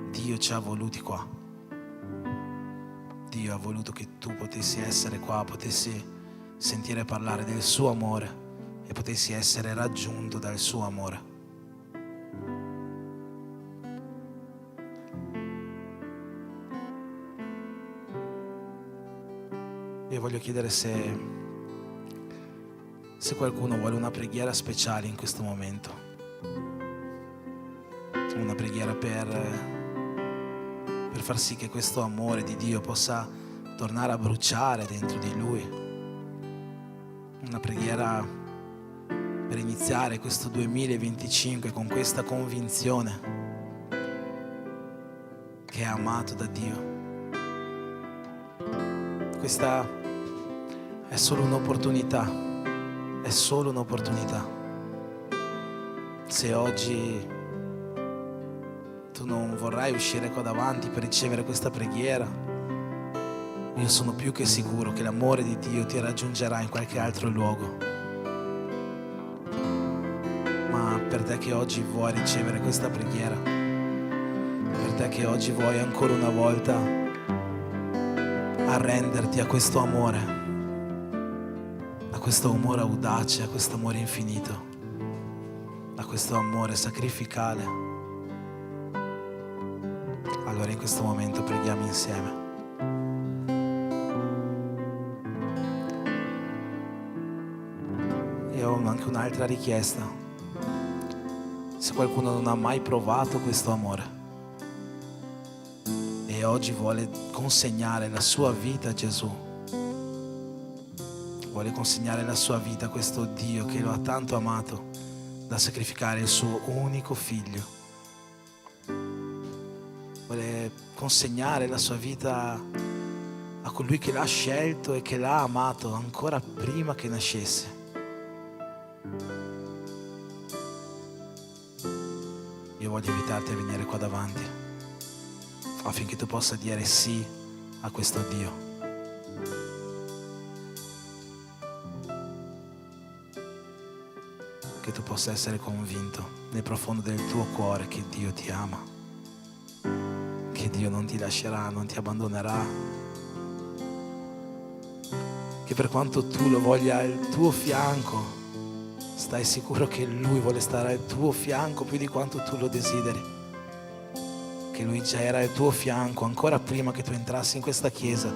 Dio ci ha voluti qua. Dio ha voluto che tu potessi essere qua, potessi sentire parlare del suo amore e potessi essere raggiunto dal suo amore. Io voglio chiedere se qualcuno vuole una preghiera speciale in questo momento, una preghiera per far sì che questo amore di Dio possa tornare a bruciare dentro di lui, una preghiera per iniziare questo 2025 con questa convinzione che è amato da Dio. Questa è solo un'opportunità, è solo un'opportunità. Se oggi tu non vorrai uscire qua davanti per ricevere questa preghiera, io sono più che sicuro che l'amore di Dio ti raggiungerà in qualche altro luogo. Ma per te che oggi vuoi ricevere questa preghiera, per te che oggi vuoi ancora una volta arrenderti a questo amore audace, a questo amore infinito, a questo amore sacrificale, allora in questo momento preghiamo insieme. E ho anche un'altra richiesta. Se qualcuno non ha mai provato questo amore e oggi vuole consegnare la sua vita a Gesù, vuole consegnare la sua vita a questo Dio che lo ha tanto amato da sacrificare il suo unico figlio, vuole consegnare la sua vita a colui che l'ha scelto e che l'ha amato ancora prima che nascesse. Io voglio invitarti a venire qua davanti affinché tu possa dire sì a questo Dio. Che tu possa essere convinto nel profondo del tuo cuore che Dio ti ama, che Dio non ti lascerà, non ti abbandonerà, che per quanto tu lo voglia al tuo fianco, stai sicuro che Lui vuole stare al tuo fianco più di quanto tu lo desideri, che Lui già era al tuo fianco ancora prima che tu entrassi in questa chiesa,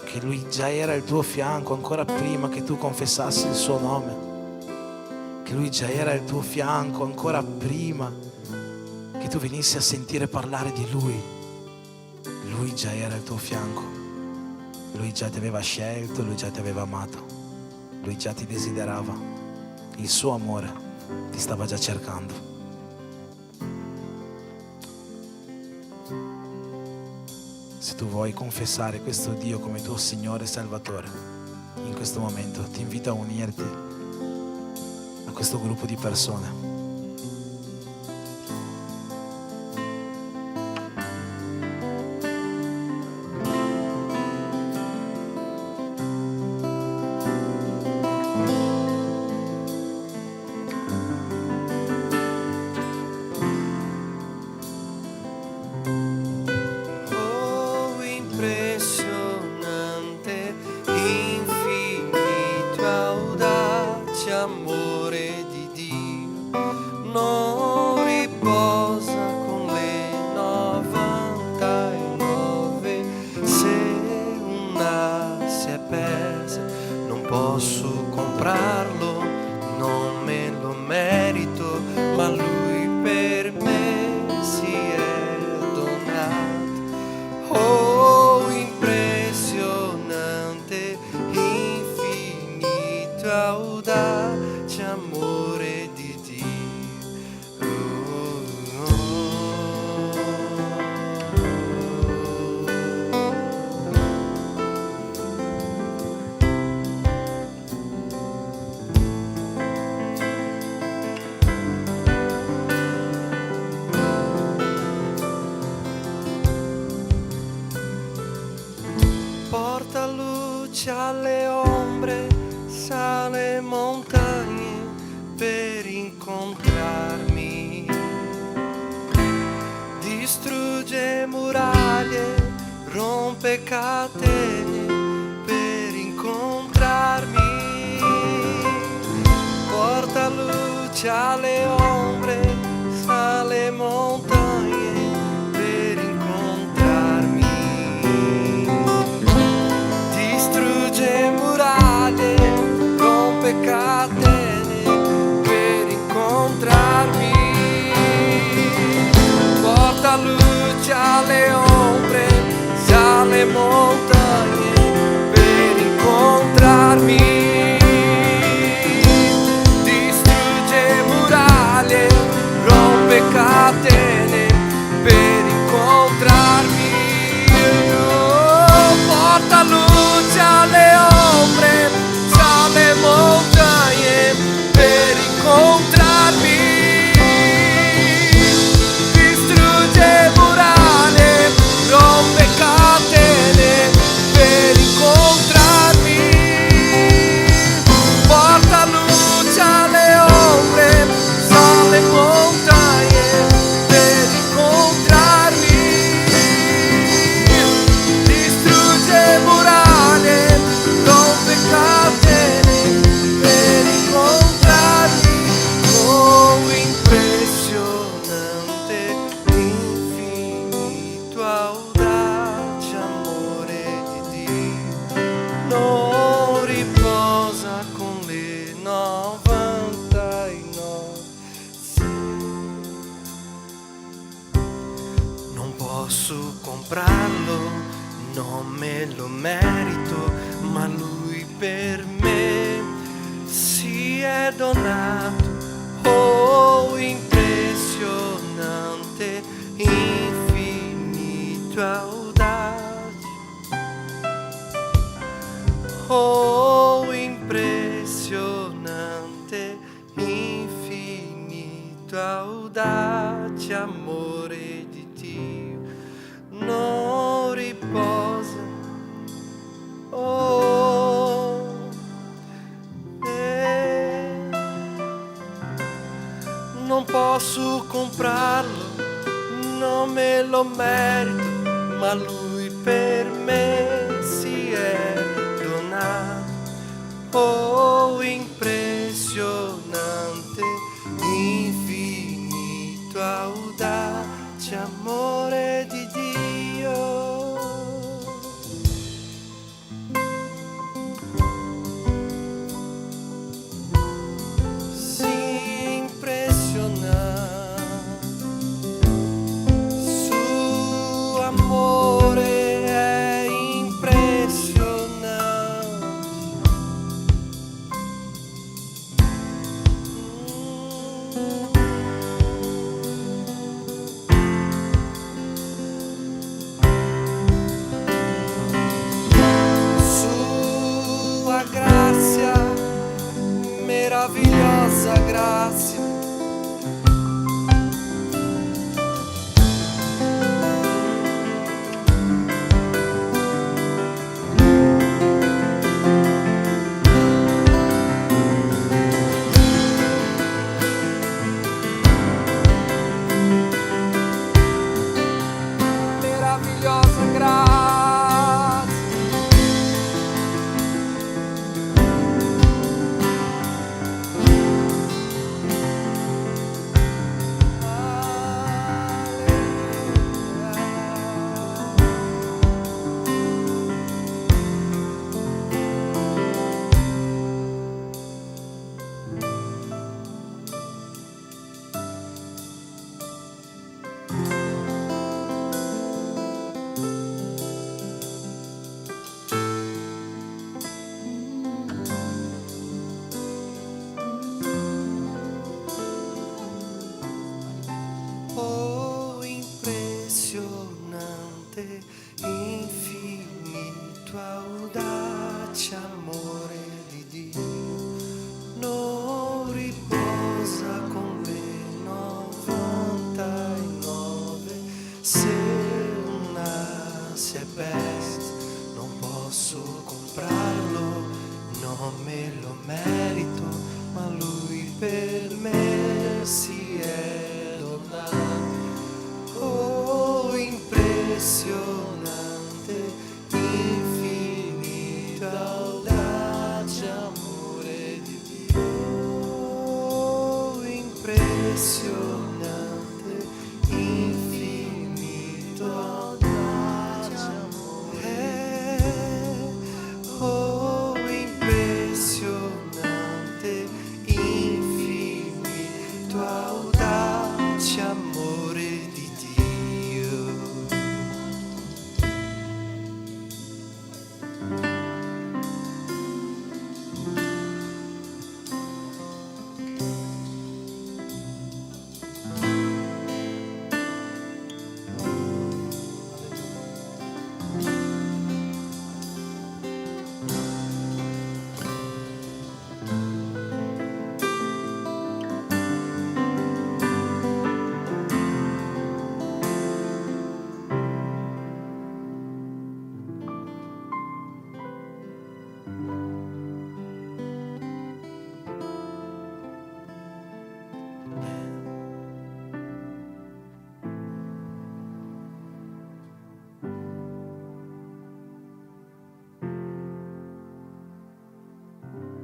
che Lui già era al tuo fianco ancora prima che tu confessassi il suo nome, che Lui già era al tuo fianco ancora prima che tu venissi a sentire parlare di Lui. Lui già era al tuo fianco, Lui già ti aveva scelto, Lui già ti aveva amato, Lui già ti desiderava. Il suo amore ti stava già cercando. Se tu vuoi confessare questo Dio come tuo Signore e Salvatore, in questo momento ti invito a unirti a questo gruppo di persone. rompe catene per incontrarmi, porta luce alle ombre, sale montagne per incontrarmi, distrugge muraglie, rompe catene per incontrarmi, porta luce alle ombre, sale montagne per incontrarmi, distrugge muraglie, rompe catene per incontrarmi, oh, porta luce alle ombre, sale montagne per incontrarmi, distrugge muraglie, rompe catene per incontrarmi, porta luce alle ombre, sale montagne per incontrarmi, distrugge muraglie, rompe catene per incontrarmi, oh impressionante, infinito, audace amore di Dio, non riposa con le 99 sì. Non posso comprarlo, non me lo merito, ma lui per me si è donato, oh impressionante, infinito, audace, oh impressionante, infinito, audace amore di Dio, non riposa, oh, non posso comprarlo, non me lo merito, ma lui per me si è donato, oh impressionante, infinito, audace amore di Dio. Si impressiona, suo amore è impressionante. Sua grazia, meravigliosa grazia, meravigliosa grazia, oh impressionante, infinito, audace amore di Dio, non riposa con le 99, se una si è persa, non posso comprarlo, non me lo merito, ma lui per me si è donato, oh impressionante, impressionante, infinito audace amore. Oh, impressionante, infinito audace amore di Dio.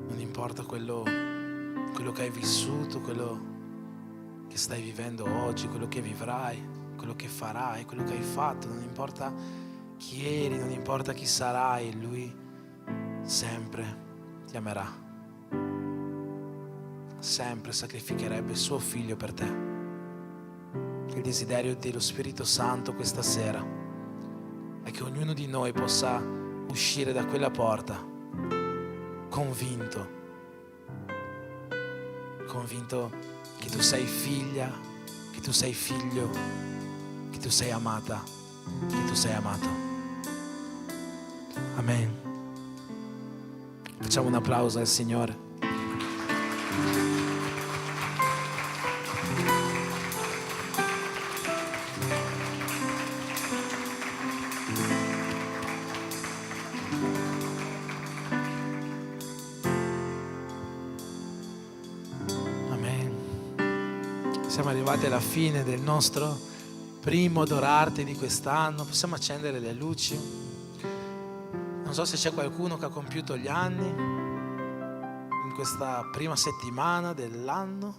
Non importa quello che hai vissuto, quello che stai vivendo oggi, quello che vivrai, quello che farai, quello che hai fatto, non importa chi eri, non importa chi sarai, Lui sempre ti amerà, sempre sacrificherebbe il suo figlio per te. Il desiderio dello Spirito Santo questa sera è che ognuno di noi possa uscire da quella porta convinto che tu sei figlia, che tu sei figlio, che tu sei amata, che tu sei amato. Amen. Facciamo un applauso al Signore. Siamo arrivati alla fine del nostro primo adorarti di quest'anno. Possiamo accendere le luci. Non so se c'è qualcuno che ha compiuto gli anni in questa prima settimana dell'anno.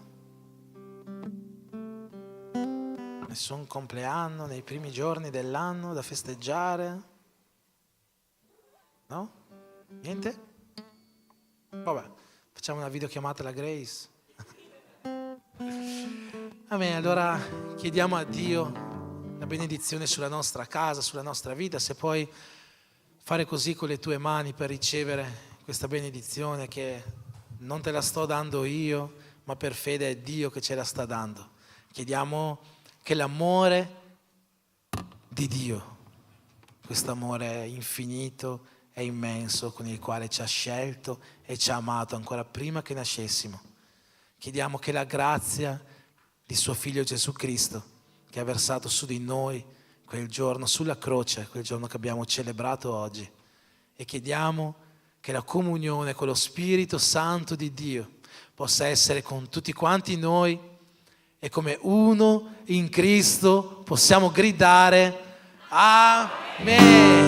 Nessun compleanno nei primi giorni dell'anno da festeggiare? No? Niente? Vabbè, facciamo una videochiamata alla Grace. Amen. Allora chiediamo a Dio la benedizione sulla nostra casa, sulla nostra vita. Se puoi fare così con le tue mani per ricevere questa benedizione, che non te la sto dando io, ma per fede è Dio che ce la sta dando. Chiediamo che l'amore di Dio, questo amore infinito e immenso con il quale ci ha scelto e ci ha amato ancora prima che nascessimo, chiediamo che la grazia di suo Figlio Gesù Cristo, che ha versato su di noi quel giorno sulla croce, quel giorno che abbiamo celebrato oggi, e chiediamo che la comunione con lo Spirito Santo di Dio possa essere con tutti quanti noi, e come uno in Cristo possiamo gridare Amen.